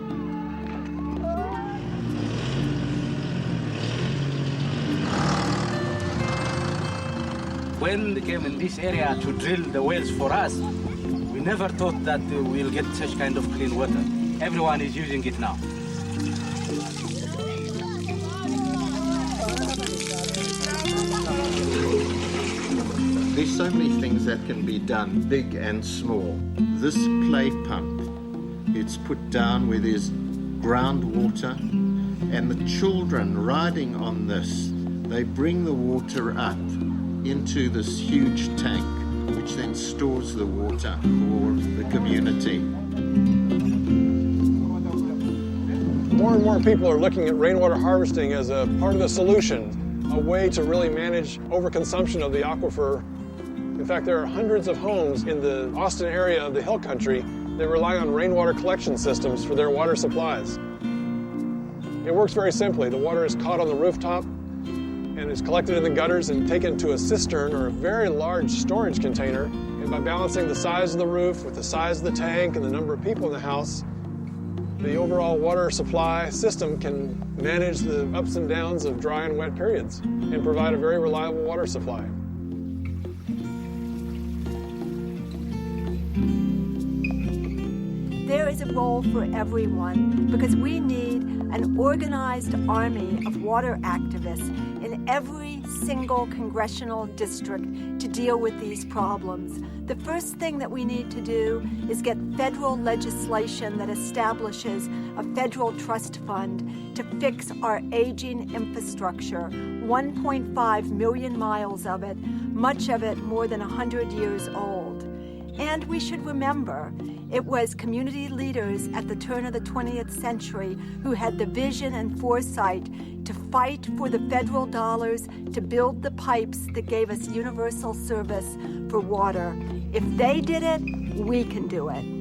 When they came in this area to drill the wells for us, we never thought that we'll get such kind of clean water. Everyone is using it now. There's so many things that can be done, big and small. This clay pump, it's put down where there's groundwater, and the children riding on this, they bring the water up into this huge tank, which then stores the water for the community. More and more people are looking at rainwater harvesting as a part of the solution, a way to really manage overconsumption of the aquifer. In fact, there are hundreds of homes in the Austin area of the Hill Country that rely on rainwater collection systems for their water supplies. It works very simply. The water is caught on the rooftop and is collected in the gutters and taken to a cistern or a very large storage container. And by balancing the size of the roof with the size of the tank and the number of people in the house, the overall water supply system can manage the ups and downs of dry and wet periods and provide a very reliable water supply. There is a role for everyone because we need an organized army of water activists in every single congressional district to deal with these problems. The first thing that we need to do is get federal legislation that establishes a federal trust fund to fix our aging infrastructure, 1.5 million miles of it, much of it more than 100 years old. And we should remember, it was community leaders at the turn of the 20th century who had the vision and foresight to fight for the federal dollars to build the pipes that gave us universal service for water. If they did it, we can do it.